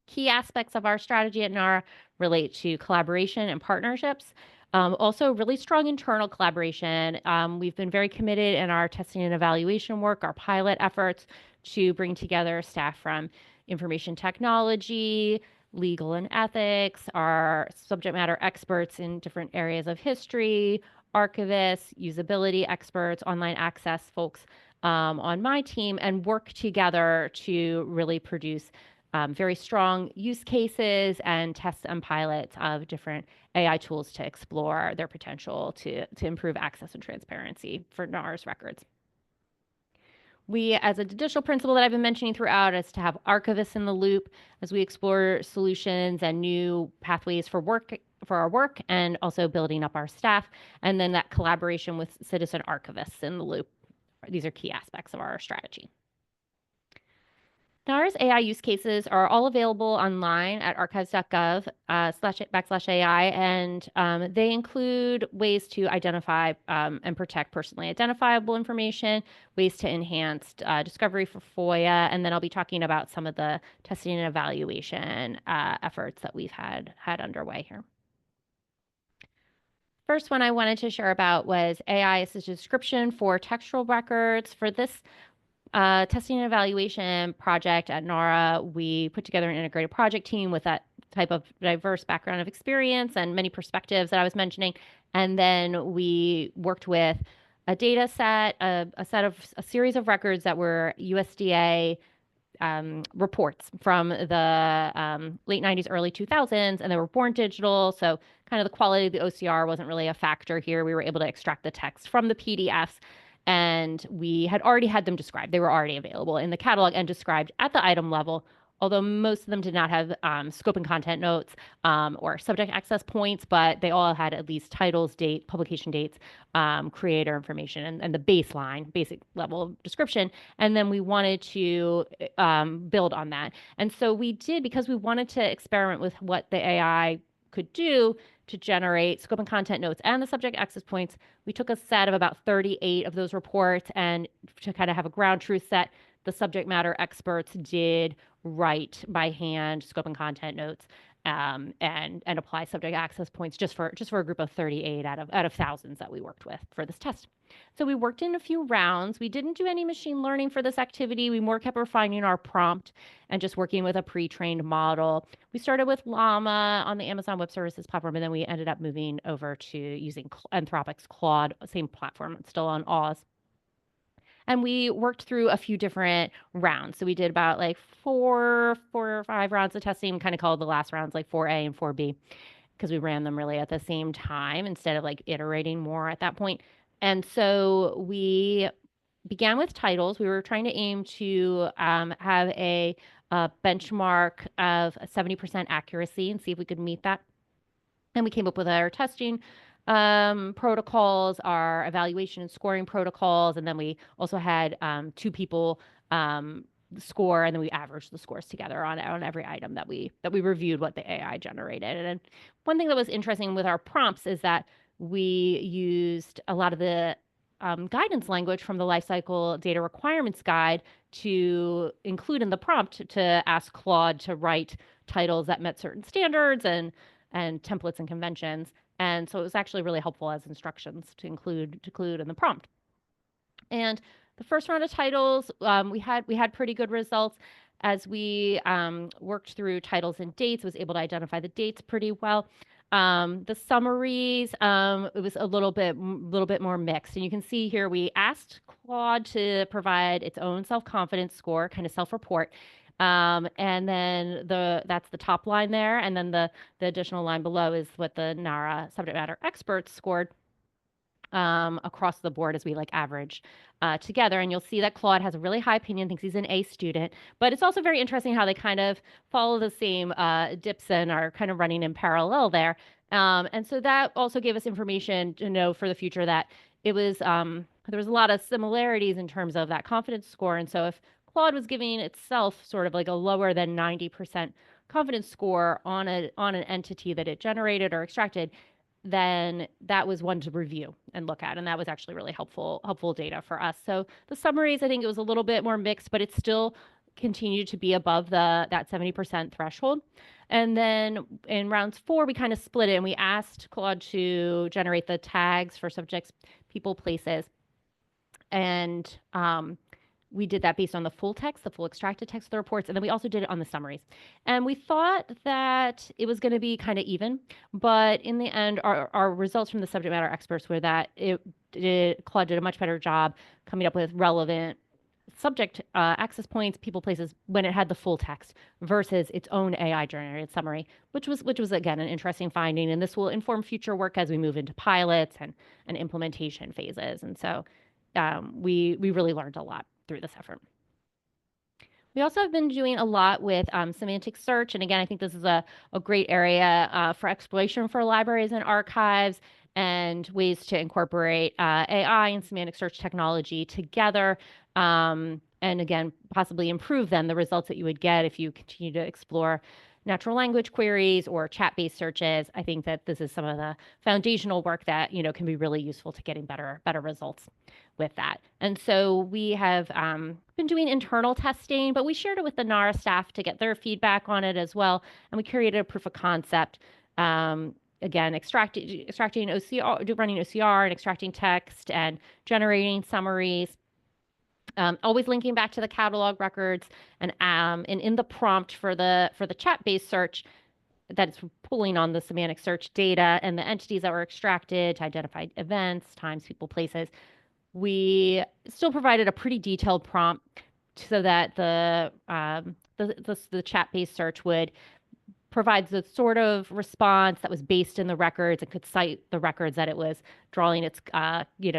Key aspects of our strategy at NAR relate to collaboration and partnerships. Also, really strong internal collaboration. We've been very committed in our testing and evaluation work, our pilot efforts, to bring together staff from information technology, legal and ethics, our subject matter experts in different areas of history, archivists, usability experts, online access folks on my team, and work together to really produce very strong use cases and tests and pilots of different AI tools to explore their potential to improve access and transparency for NAR's records. We, as a additional principle that I've been mentioning throughout, is to have archivists in the loop as we explore solutions and new pathways for our work, and also building up our staff, and then that collaboration with citizen archivists in the loop. These are key aspects of our strategy. NAR's AI use cases are all available online at archives.gov/AI, and they include ways to identify and protect personally identifiable information, ways to enhance discovery for FOIA, and then I'll be talking about some of the testing and evaluation efforts that we've had underway here. First one I wanted to share about was AI as a description for textual records. For this testing and evaluation project at NARA, we put together an integrated project team with that type of diverse background of experience and many perspectives that I was mentioning. And then we worked with a data set, a series of records that were USDA reports from the late 90s, early 2000s, and they were born digital. So kind of the quality of the OCR wasn't really a factor here. We were able to extract the text from the PDFs, and we had already had them described. They were already available in the catalog and described at the item level, although most of them did not have scope and content notes or subject access points, but they all had at least titles, date, publication dates, creator information, and the basic level of description. And then we wanted to build on that. And so we did, because we wanted to experiment with what the AI could do to generate scope and content notes and the subject access points. We took a set of about 38 of those reports, and to kind of have a ground truth set, the subject matter experts did write by hand scope and content notes and apply subject access points just for a group of 38 out of thousands that we worked with for this test. So we worked in a few rounds. We didn't do any machine learning for this activity. We more kept refining our prompt and just working with a pre-trained model. We started with Llama on the Amazon Web Services platform, and then we ended up moving over to using Anthropic's Claude, same platform, it's still on Oz. And we worked through a few different rounds. So we did about like four or five rounds of testing, kind of called the last rounds like 4A and 4B, because we ran them really at the same time instead of like iterating more at that point. And so we began with titles. We were trying to aim to have a benchmark of 70% accuracy and see if we could meet that. And we came up with our testing protocols, our evaluation and scoring protocols, and then we also had 2 people score, and then we averaged the scores together on every item that we reviewed what the AI generated. And one thing that was interesting with our prompts is that we used a lot of the guidance language from the Lifecycle Data Requirements Guide to include in the prompt to ask Claude to write titles that met certain standards and templates and conventions. And so it was actually really helpful as instructions to include in the prompt. And the first round of titles, we had pretty good results. As we worked through titles and dates, was able to identify the dates pretty well. The summaries, it was a little bit more mixed. And you can see here we asked Claude to provide its own self-confidence score, kind of self-report. And then that's the top line there. And then the additional line below is what the NARA subject matter experts scored across the board as we average together. And you'll see that Claude has a really high opinion, thinks he's an A student, but it's also very interesting how they kind of follow the same dips and are kind of running in parallel there. And so that also gave us information to know for the future that it was, there was a lot of similarities in terms of that confidence score. And so if Claude was giving itself sort of a lower than 90% confidence score on an entity that it generated or extracted, then that was one to review and look at. And that was actually really helpful data for us. So the summaries, I think it was a little bit more mixed, but it still continued to be above that 70% threshold. And then in rounds 4, we kind of split it and we asked Claude to generate the tags for subjects, people, places. And we did that based on the full text, the full extracted text of the reports, and then we also did it on the summaries. And we thought that it was going to be kind of even, but in the end, our results from the subject matter experts were that Claude did a much better job coming up with relevant subject access points, people, places, when it had the full text versus its own AI generated summary, which was again an interesting finding. And this will inform future work as we move into pilots and implementation phases. And so we really learned a lot through this effort. We also have been doing a lot with semantic search. And again, I think this is a great area for exploration for libraries and archives and ways to incorporate AI and semantic search technology together. And again, possibly improve then the results that you would get if you continue to explore natural language queries or chat-based searches. I think that this is some of the foundational work that can be really useful to getting better results with that. And so we have been doing internal testing, but we shared it with the NARA staff to get their feedback on it as well. And we created a proof of concept. Again, extracting OCR, running OCR and extracting text and generating summaries. Always linking back to the catalog records and in the prompt for the chat-based search that it's pulling on the semantic search data and the entities that were extracted to identify events, times, people, places. We still provided a pretty detailed prompt so that the chat-based search would provide the sort of response that was based in the records and could cite the records that it was drawing its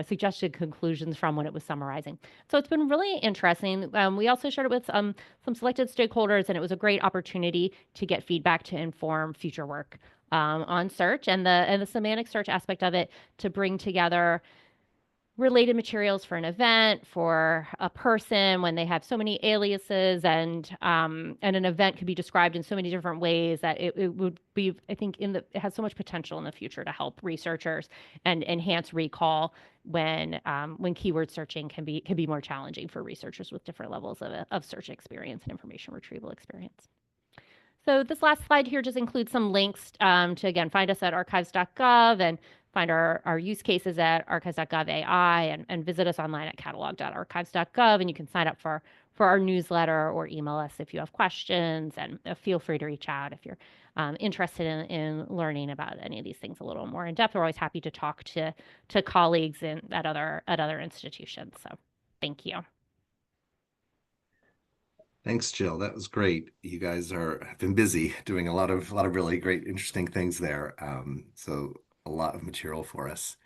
suggested conclusions from when it was summarizing. So it's been really interesting. We also shared it with some selected stakeholders, and it was a great opportunity to get feedback to inform future work on search and the semantic search aspect of it to bring together related materials for an event, for a person, when they have so many aliases and an event could be described in so many different ways that it would be, I think, it has so much potential in the future to help researchers and enhance recall when keyword searching can be more challenging for researchers with different levels of search experience and information retrieval experience. So this last slide here just includes some links to, again, find us at archives.gov and find our use cases at archives.gov AI and visit us online at catalog.archives.gov. And you can sign up for our newsletter or email us if you have questions, and feel free to reach out if you're interested in learning about any of these things a little more in depth. We're always happy to talk to colleagues at other institutions. So thank you. Thanks, Jill. That was great. You guys have been busy doing a lot of really great, interesting things there. So a lot of material for us.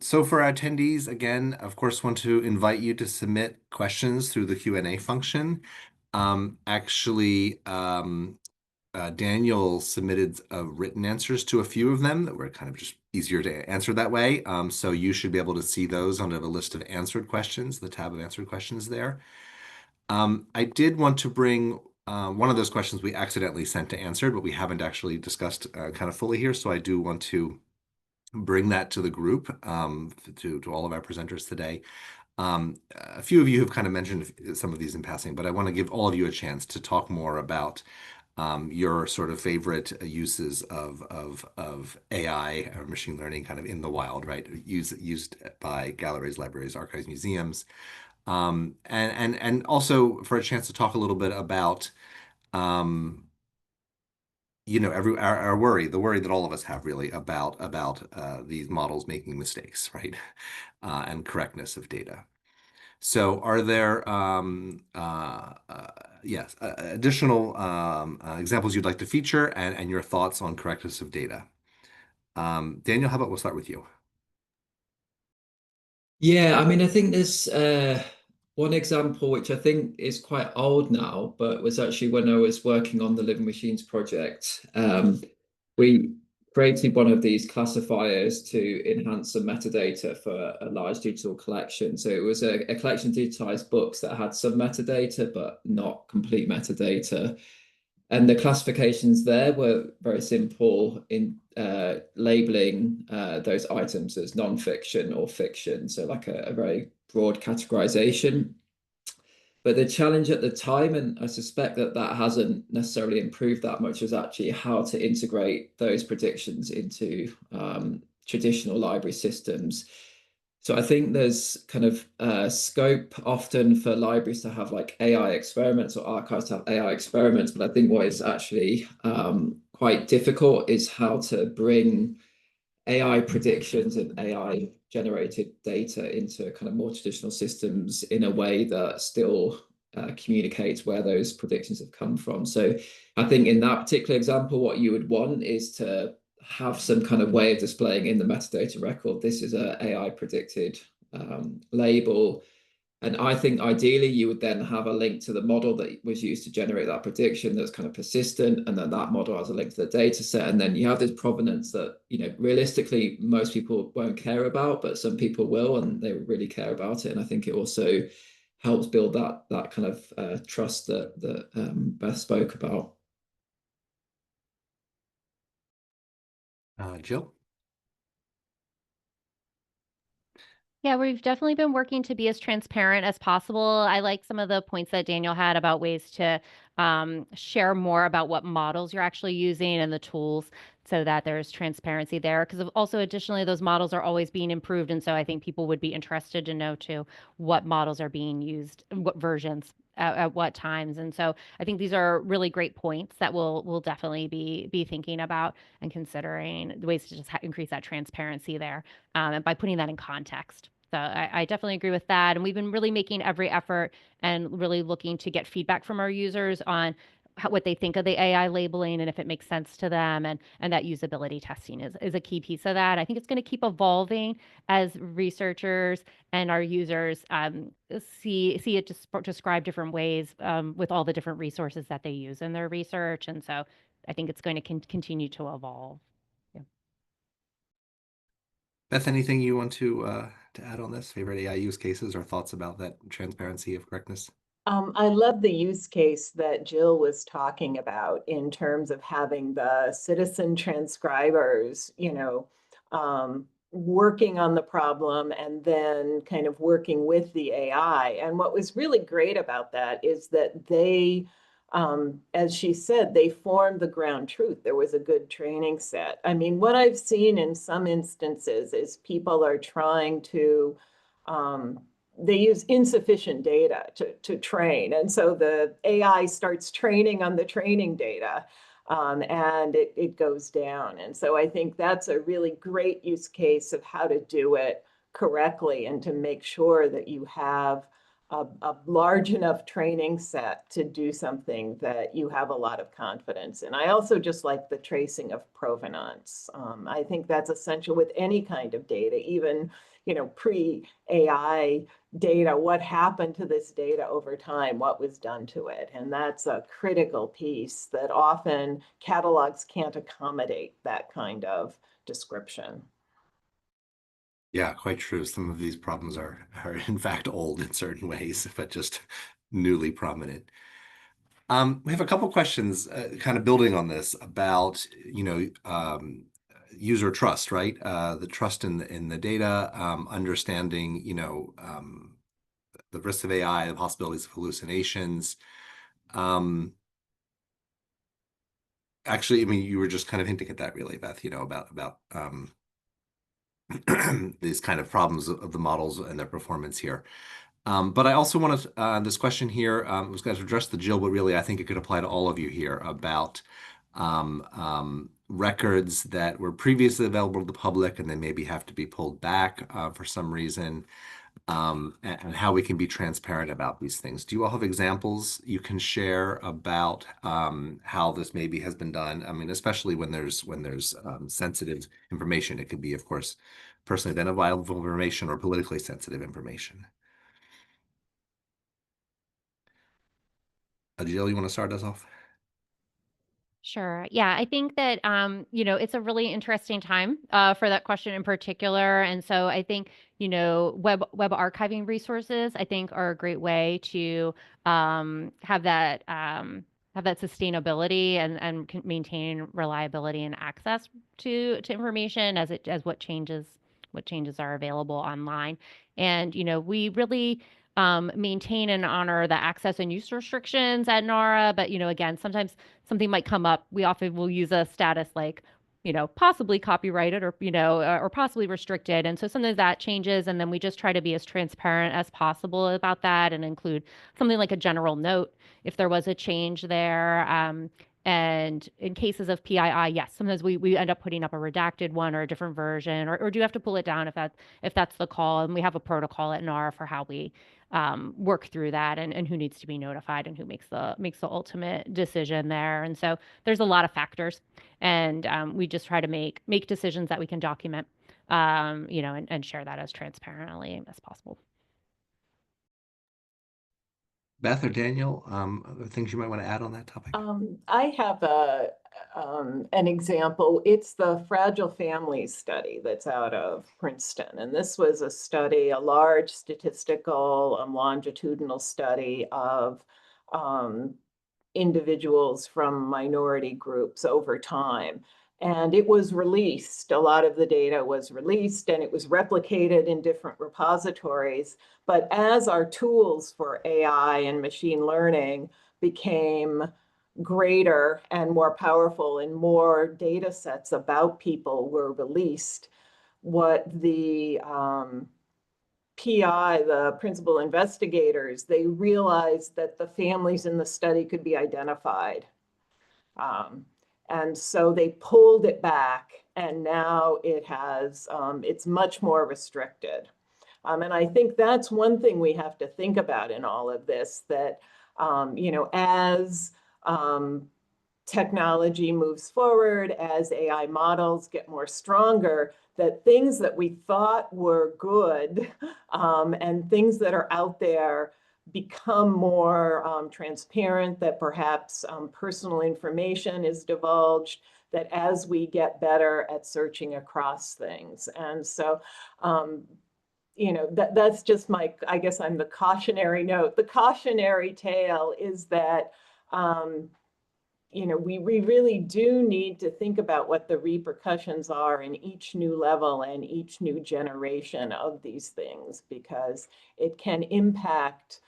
So for our attendees, again, of course, want to invite you to submit questions through the Q&A function. Daniel submitted written answers to a few of them that were kind of just easier to answer that way. So you should be able to see those under the list of answered questions, the tab of answered questions there. I did want to bring one of those questions we accidentally sent to answered, but we haven't actually discussed kind of fully here. So I do want to bring that to the group, to all of our presenters today. A few of you have kind of mentioned some of these in passing, but I want to give all of you a chance to talk more about your sort of favorite uses of AI or machine learning kind of in the wild, right? Used by galleries, libraries, archives, museums. And also for a chance to talk a little bit about our worry, the worry that all of us have really about these models making mistakes, right? And correctness of data. So are there additional examples you'd like to feature and your thoughts on correctness of data? Daniel, how about we'll start with you? Yeah, I mean, I think there's one example which I think is quite old now, but was actually when I was working on the Living Machines project. We created one of these classifiers to enhance some metadata for a large digital collection. So it was a collection of digitized books that had some metadata, but not complete metadata. And the classifications there were very simple in labeling those items as non-fiction or fiction. So like a very broad categorization. But the challenge at the time, and I suspect that hasn't necessarily improved that much, is actually how to integrate those predictions into traditional library systems. So I think there's kind of scope often for libraries to have like AI experiments or archives to have AI experiments, but I think what is actually quite difficult is how to bring AI predictions and AI generated data into kind of more traditional systems in a way that still communicates where those predictions have come from. So I think in that particular example, what you would want is to have some kind of way of displaying in the metadata record, this is a AI predicted label. And I think ideally you would then have a link to the model that was used to generate that prediction that's kind of persistent. And then that model has a link to the data set. And then you have this provenance that, realistically, most people won't care about, but some people will, and they really care about it. And I think it also helps build that kind of trust that Beth spoke about. Jill? Yeah, we've definitely been working to be as transparent as possible. I like some of the points that Daniel had about ways to share more about what models you're actually using and the tools so that there's transparency there. Because also, additionally, those models are always being improved. And so I think people would be interested to know, too, what models are being used, what versions at what times. And so I think these are really great points that we'll definitely be thinking about and considering the ways to just increase that transparency there, and by putting that in context. So I definitely agree with that. And we've been really making every effort and really looking to get feedback from our users on what they think of the AI labeling and if it makes sense to them. And that usability testing is a key piece of that. I think it's going to keep evolving as researchers and our users see it described different ways with all the different resources that they use in their research. And so I think it's going to continue to evolve. Beth, anything you want to add on this? Favorite AI use cases or thoughts about that transparency of correctness? I love the use case that Jill was talking about in terms of having the citizen transcribers, working on the problem and then kind of working with the AI. And what was really great about that is that they, as she said, they formed the ground truth. There was a good training set. I mean, what I've seen in some instances is people are trying to, they use insufficient data to train. And so the AI starts training on the training data, and it goes down. And so I think that's a really great use case of how to do it correctly and to make sure that you have a large enough training set to do something that you have a lot of confidence in. I also just like the tracing of provenance. I think that's essential with any kind of data, even pre-AI data. What happened to this data over time? What was done to it? And that's a critical piece that often catalogs can't accommodate that kind of description. Yeah, quite true. Some of these problems are in fact old in certain ways, but just newly prominent. We have a couple questions kind of building on this about, user trust, right? The trust in the data, understanding, the risks of AI, the possibilities of hallucinations. Actually, I mean, you were just kind of hinting at that really, Beth, about these kind of problems of the models and their performance here. But I also want to, this question here was going to address the Jill, but really I think it could apply to all of you here about records that were previously available to the public and then maybe have to be pulled back for some reason, and how we can be transparent about these things. Do you all have examples you can share about how this maybe has been done? I mean, especially when there's sensitive information. It could be, of course, personally identifiable information or politically sensitive information. Jill, you want to start us off? Sure. Yeah, I think that it's a really interesting time for that question in particular. And so I think, web archiving resources, I think, are a great way to have that sustainability and maintain reliability and access to information as what changes are available online. And we really maintain and honor the access and use restrictions at NARA. But, again, sometimes something might come up. We often will use a status like, possibly copyrighted or possibly restricted. And so sometimes that changes. And then we just try to be as transparent as possible about that and include something like a general note if there was a change there. And in cases of PII, yes, sometimes we end up putting up a redacted one or a different version, or do you have to pull it down if that's the call? And we have a protocol at NARA for how we work through that and who needs to be notified and who makes the ultimate decision there. And so there's a lot of factors, and we just try to make decisions that we can document, and share that as transparently as possible. Beth or Daniel, other things you might want to add on that topic? I have an example. It's the Fragile Families study that's out of Princeton. And this was a study, a large statistical longitudinal study of individuals from minority groups over time. And it was released. A lot of the data was released and it was replicated in different repositories. But as our tools for AI and machine learning became greater and more powerful and more data sets about people were released, what the PI, the principal investigators, they realized that the families in the study could be identified. And so they pulled it back, and now it has, it's much more restricted. And I think that's one thing we have to think about in all of this, that, as technology moves forward, as AI models get more stronger, that things that we thought were good and things that are out there become more transparent, that perhaps personal information is divulged, that as we get better at searching across things. And so, that's just I guess I'm the cautionary note. The cautionary tale is that, we really do need to think about what the repercussions are in each new level and each new generation of these things, because it can impact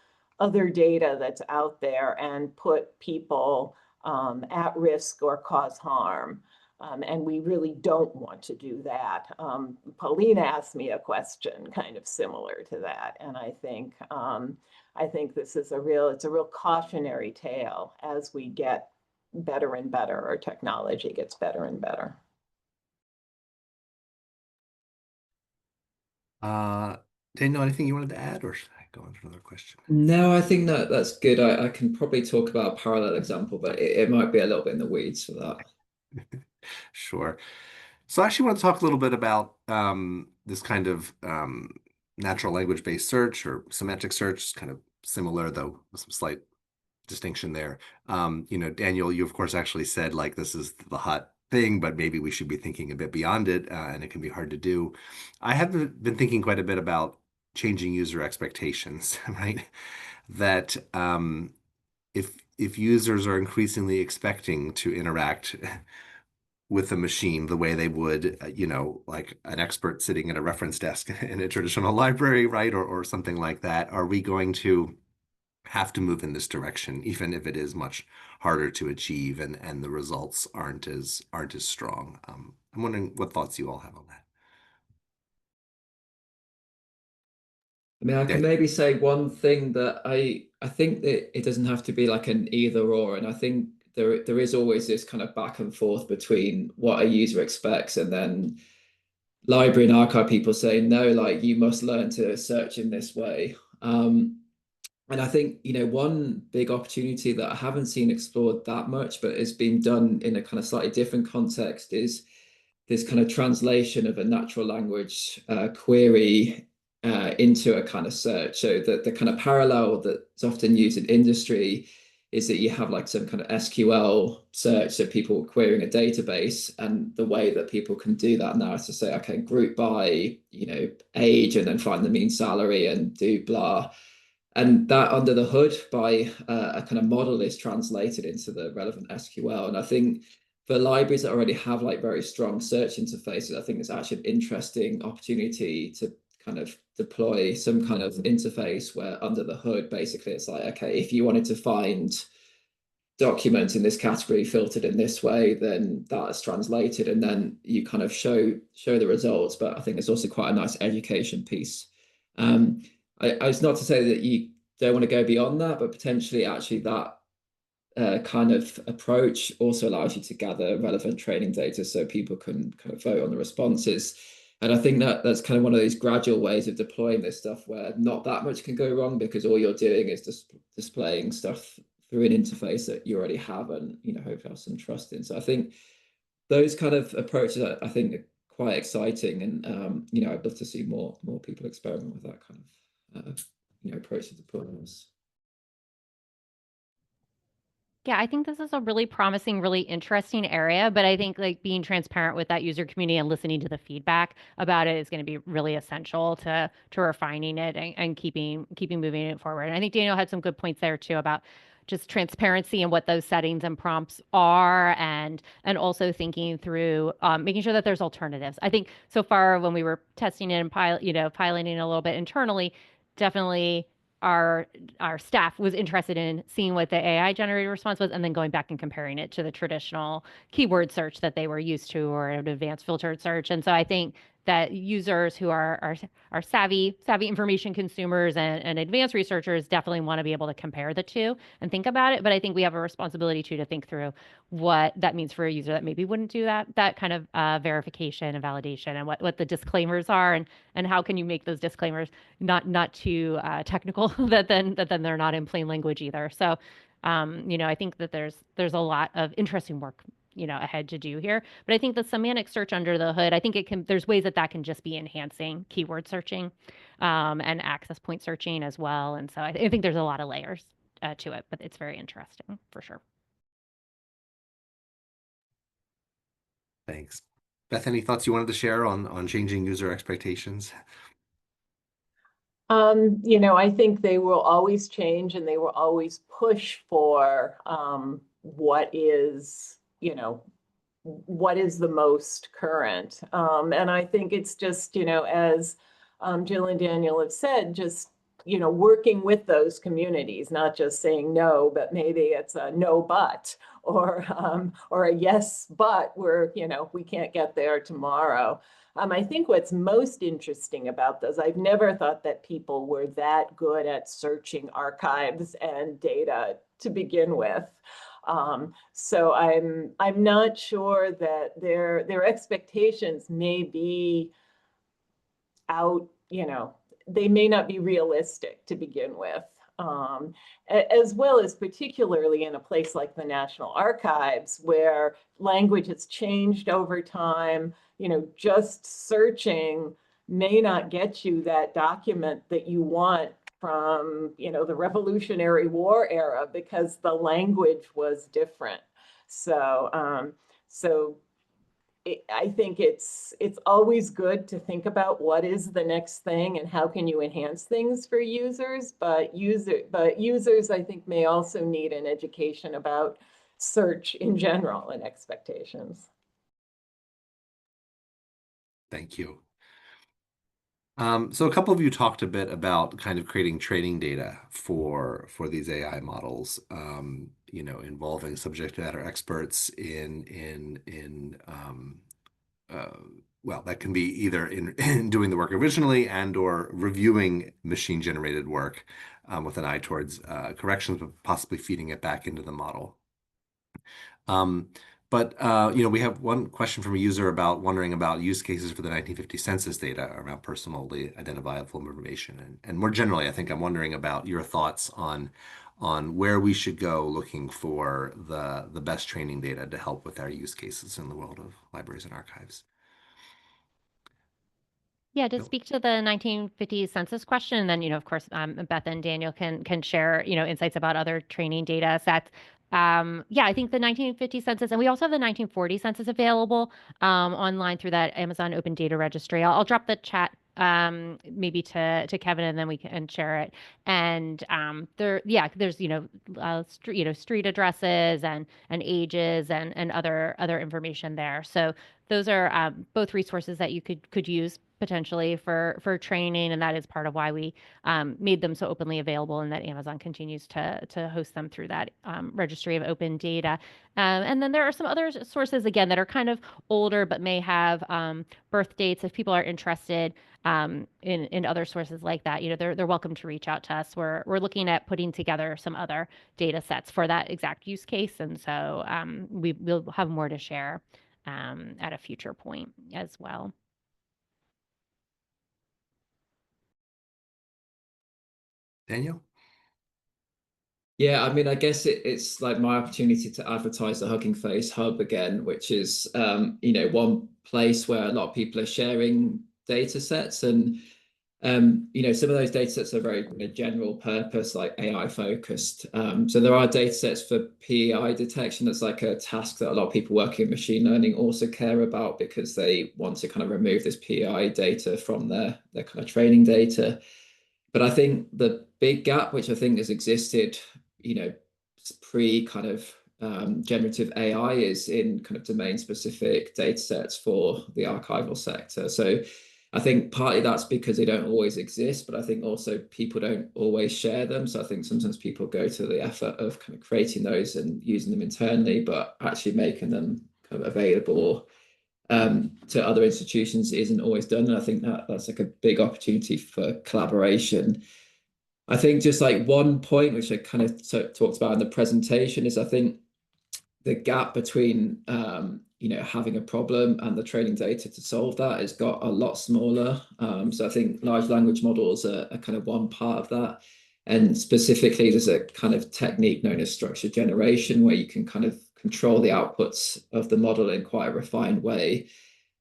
other data that's out there and put people at risk or cause harm. And we really don't want to do that. Polina asked me a question kind of similar to that. And I think this is it's a real cautionary tale as we get better and better, or technology gets better and better. Daniel, anything you wanted to add, or should I go on to another question? No, I think that's good. I can probably talk about a parallel example, but it might be a little bit in the weeds for that. Sure. So I actually want to talk a little bit about this kind of natural language-based search or semantic search, kind of similar, though with some slight distinction there. Daniel, you of course actually said like this is the hot thing, but maybe we should be thinking a bit beyond it, and it can be hard to do. I have been thinking quite a bit about changing user expectations, right? That if users are increasingly expecting to interact with a machine the way they would, like an expert sitting at a reference desk in a traditional library, right? Or something like that, are we going to have to move in this direction, even if it is much harder to achieve and the results aren't as strong? I'm wondering what thoughts you all have on that. I mean, I can maybe say one thing that I think that it doesn't have to be like an either or, and I think there is always this kind of back and forth between what a user expects and then library and archive people saying no, like you must learn to search in this way. And I think, one big opportunity that I haven't seen explored that much, but has been done in a kind of slightly different context, is this kind of translation of a natural language query into a kind of search. So the kind of parallel that's often used in industry is that you have like some kind of SQL search, so people querying a database, and the way that people can do that now is to say, okay, group by, age, and then find the mean salary and do blah. And that under the hood by a kind of model is translated into the relevant SQL. And I think for libraries that already have like very strong search interfaces, I think it's actually an interesting opportunity to kind of deploy some kind of interface where under the hood, basically it's like, okay, if you wanted to find documents in this category filtered in this way, then that is translated, and then you kind of show the results. But I think it's also quite a nice education piece. It's not to say that you don't want to go beyond that, but potentially actually that kind of approach also allows you to gather relevant training data so people can kind of vote on the responses. And I think that's kind of one of these gradual ways of deploying this stuff where not that much can go wrong, because all you're doing is just displaying stuff through an interface that you already have and, hopefully have some trust in. So I think those kind of approaches, I think, are quite exciting. And, I'd love to see more people experiment with that kind of approach to deployments. Yeah, I think this is a really promising, really interesting area, but I think like being transparent with that user community and listening to the feedback about it is going to be really essential to refining it and keeping moving it forward. And I think Daniel had some good points there too about just transparency and what those settings and prompts are, and also thinking through making sure that there's alternatives. I think so far when we were testing it and piloting a little bit internally, definitely our staff was interested in seeing what the AI generated response was and then going back and comparing it to the traditional keyword search that they were used to, or an advanced filtered search. And so I think that users who are savvy information consumers and advanced researchers definitely want to be able to compare the two and think about it. But I think we have a responsibility too to think through what that means for a user that maybe wouldn't do that kind of verification and validation, and what the disclaimers are, and how can you make those disclaimers not too technical that then they're not in plain language either. So I think that there's a lot of interesting work ahead to do here. But I think the semantic search under the hood, I think there's ways that can just be enhancing keyword searching and access point searching as well. And so I think there's a lot of layers to it, but it's very interesting for sure. Thanks. Beth, any thoughts you wanted to share on changing user expectations? I think they will always change, and they will always push for what is the most current. And I think it's just, as Jill and Daniel have said, just, working with those communities, not just saying no, but maybe it's a no, but, or a yes, but we can't get there tomorrow. I think what's most interesting about those, I've never thought that people were that good at searching archives and data to begin with. So I'm not sure that their expectations may be out, they may not be realistic to begin with. As well as particularly in a place like the National Archives, where language has changed over time. Just searching may not get you that document that you want from, the Revolutionary War era, because the language was different. So I think it's always good to think about what is the next thing and how can you enhance things for users, but users I think may also need an education about search in general and expectations. Thank you. So a couple of you talked a bit about kind of creating training data for these AI models, involving subject matter experts well, that can be either in doing the work originally and or reviewing machine generated work with an eye towards corrections, but possibly feeding it back into the model. We have one question from a user wondering about use cases for the 1950 census data around personally identifiable information. And more generally, I think I'm wondering about your thoughts on where we should go looking for the best training data to help with our use cases in the world of libraries and archives. Yeah, to speak to the 1950 census question, and then, of course, Beth and Daniel can share, insights about other training data sets. I think the 1950 census, and we also have the 1940 census available online through that Amazon Open Data Registry. I'll drop the chat maybe to Kevin, and then we can share it. And there's street addresses and ages and other information there. So those are both resources that you could use potentially for training, and that is part of why we made them so openly available, and that Amazon continues to host them through that registry of open data. And then there are some other sources, again, that are kind of older but may have birth dates. If people are interested in other sources like that, they're welcome to reach out to us. We're looking at putting together some other data sets for that exact use case, and so we'll have more to share at a future point as well. Daniel? Yeah, I mean, I guess it's like my opportunity to advertise the Hugging Face Hub again, which is, one place where a lot of people are sharing data sets. And, some of those data sets are very general purpose, like AI focused. So there are data sets for PEI detection. That's like a task that a lot of people working in machine learning also care about, because they want to kind of remove this PEI data from their kind of training data. But I think the big gap, which I think has existed, pre kind of generative AI, is in kind of domain specific data sets for the archival sector. So I think partly that's because they don't always exist, but I think also people don't always share them. So I think sometimes people go to the effort of kind of creating those and using them internally, but actually making them kind of available to other institutions isn't always done. And I think that's like a big opportunity for collaboration. I think just like one point, which I kind of talked about in the presentation, is I think the gap between having a problem and the training data to solve that has got a lot smaller. So I think large language models are kind of one part of that. And specifically, there's a kind of technique known as structured generation, where you can kind of control the outputs of the model in quite a refined way,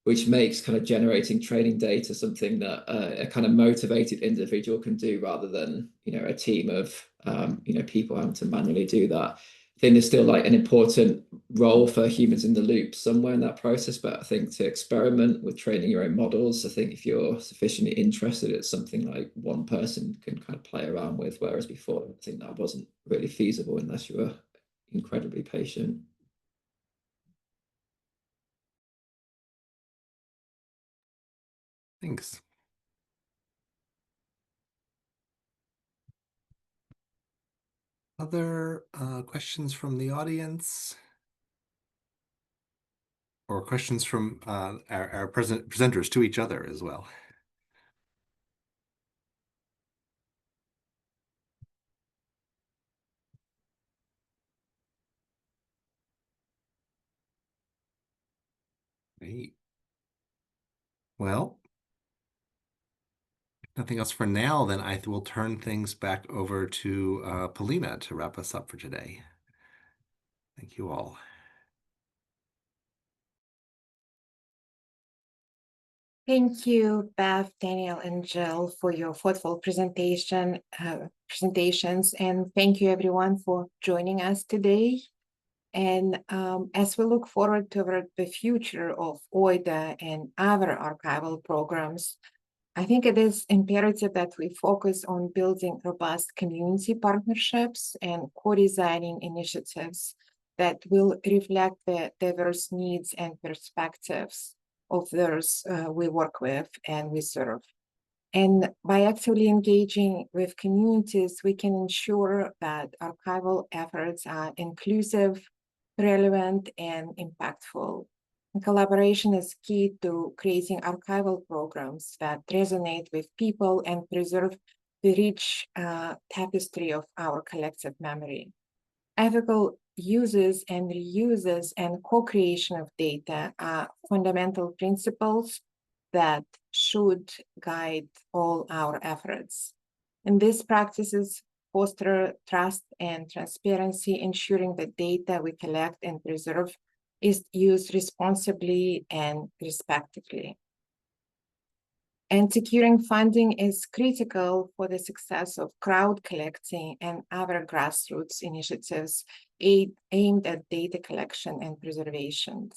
which makes kind of generating training data something that a kind of motivated individual can do, rather than a team of people having to manually do that. I think there's still like an important role for humans in the loop somewhere in that process, but I think to experiment with training your own models, I think if you're sufficiently interested, it's something like one person can kind of play around with, whereas before I think that wasn't really feasible unless you were incredibly patient. Thanks. Other questions from the audience? Or questions from our presenters to each other as well? Great. Well, nothing else for now, then I will turn things back over to Polina to wrap us up for today. Thank you all. Thank you, Beth, Daniel, and Jill, for your thoughtful presentations, and thank you everyone for joining us today. And as we look forward toward the future of OIDA and other archival programs, I think it is imperative that we focus on building robust community partnerships and co-designing initiatives that will reflect the diverse needs and perspectives of those we work with and we serve. And by actively engaging with communities, we can ensure that archival efforts are inclusive, relevant, and impactful. And collaboration is key to creating archival programs that resonate with people and preserve the rich tapestry of our collective memory. Ethical uses and reuses and co-creation of data are fundamental principles that should guide all our efforts. And these practices foster trust and transparency, ensuring that data we collect and preserve is used responsibly and respectively. And securing funding is critical for the success of crowd collecting and other grassroots initiatives aimed at data collection and preservation.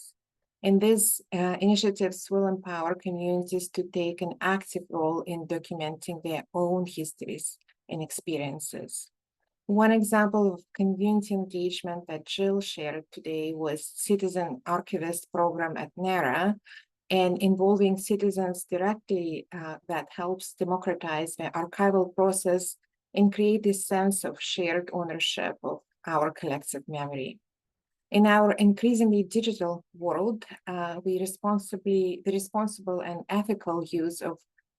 And these initiatives will empower communities to take an active role in documenting their own histories and experiences. One example of community engagement that Jill shared today was Citizen Archivist program at NARA, and involving citizens directly that helps democratize the archival process and create this sense of shared ownership of our collective memory. In our increasingly digital world, the responsible and ethical use of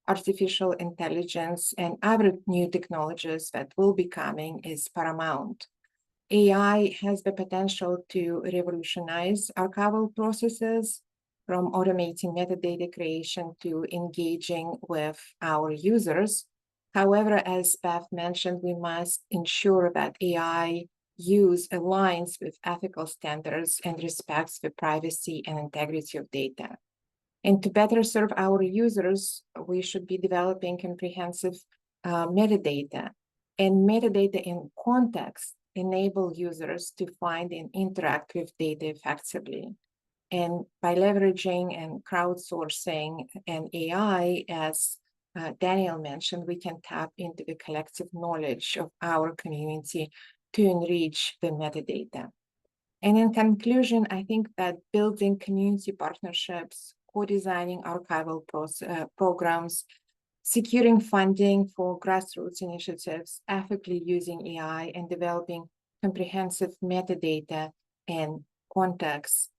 artificial intelligence and other new technologies that will be coming is paramount. AI has the potential to revolutionize archival processes, from automating metadata creation to engaging with our users. However, as Beth mentioned, we must ensure that AI use aligns with ethical standards and respects the privacy and integrity of data. And to better serve our users, we should be developing comprehensive metadata. And metadata in context enable users to find and interact with data effectively. And by leveraging and crowdsourcing and AI, as Daniel mentioned, we can tap into the collective knowledge of our community to enrich the metadata. And in conclusion, I think that building community partnerships, co-designing archival programs, securing funding for grassroots initiatives, ethically using AI, and developing comprehensive metadata and context,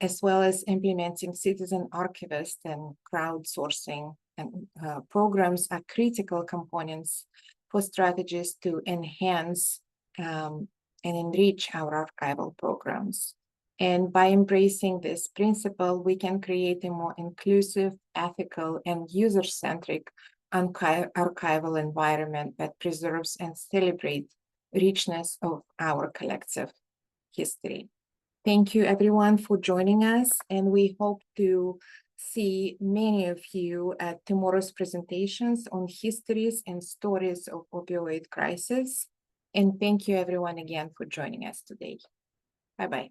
as well as implementing citizen archivist and crowdsourcing and programs are critical components for strategies to enhance and enrich our archival programs. And by embracing this principle, we can create a more inclusive, ethical, and user-centric archival environment that preserves and celebrates richness of our collective history. Thank you everyone for joining us, and we hope to see many of you at tomorrow's presentations on histories and stories of opioid crisis. And thank you everyone again for joining us today. Bye-bye.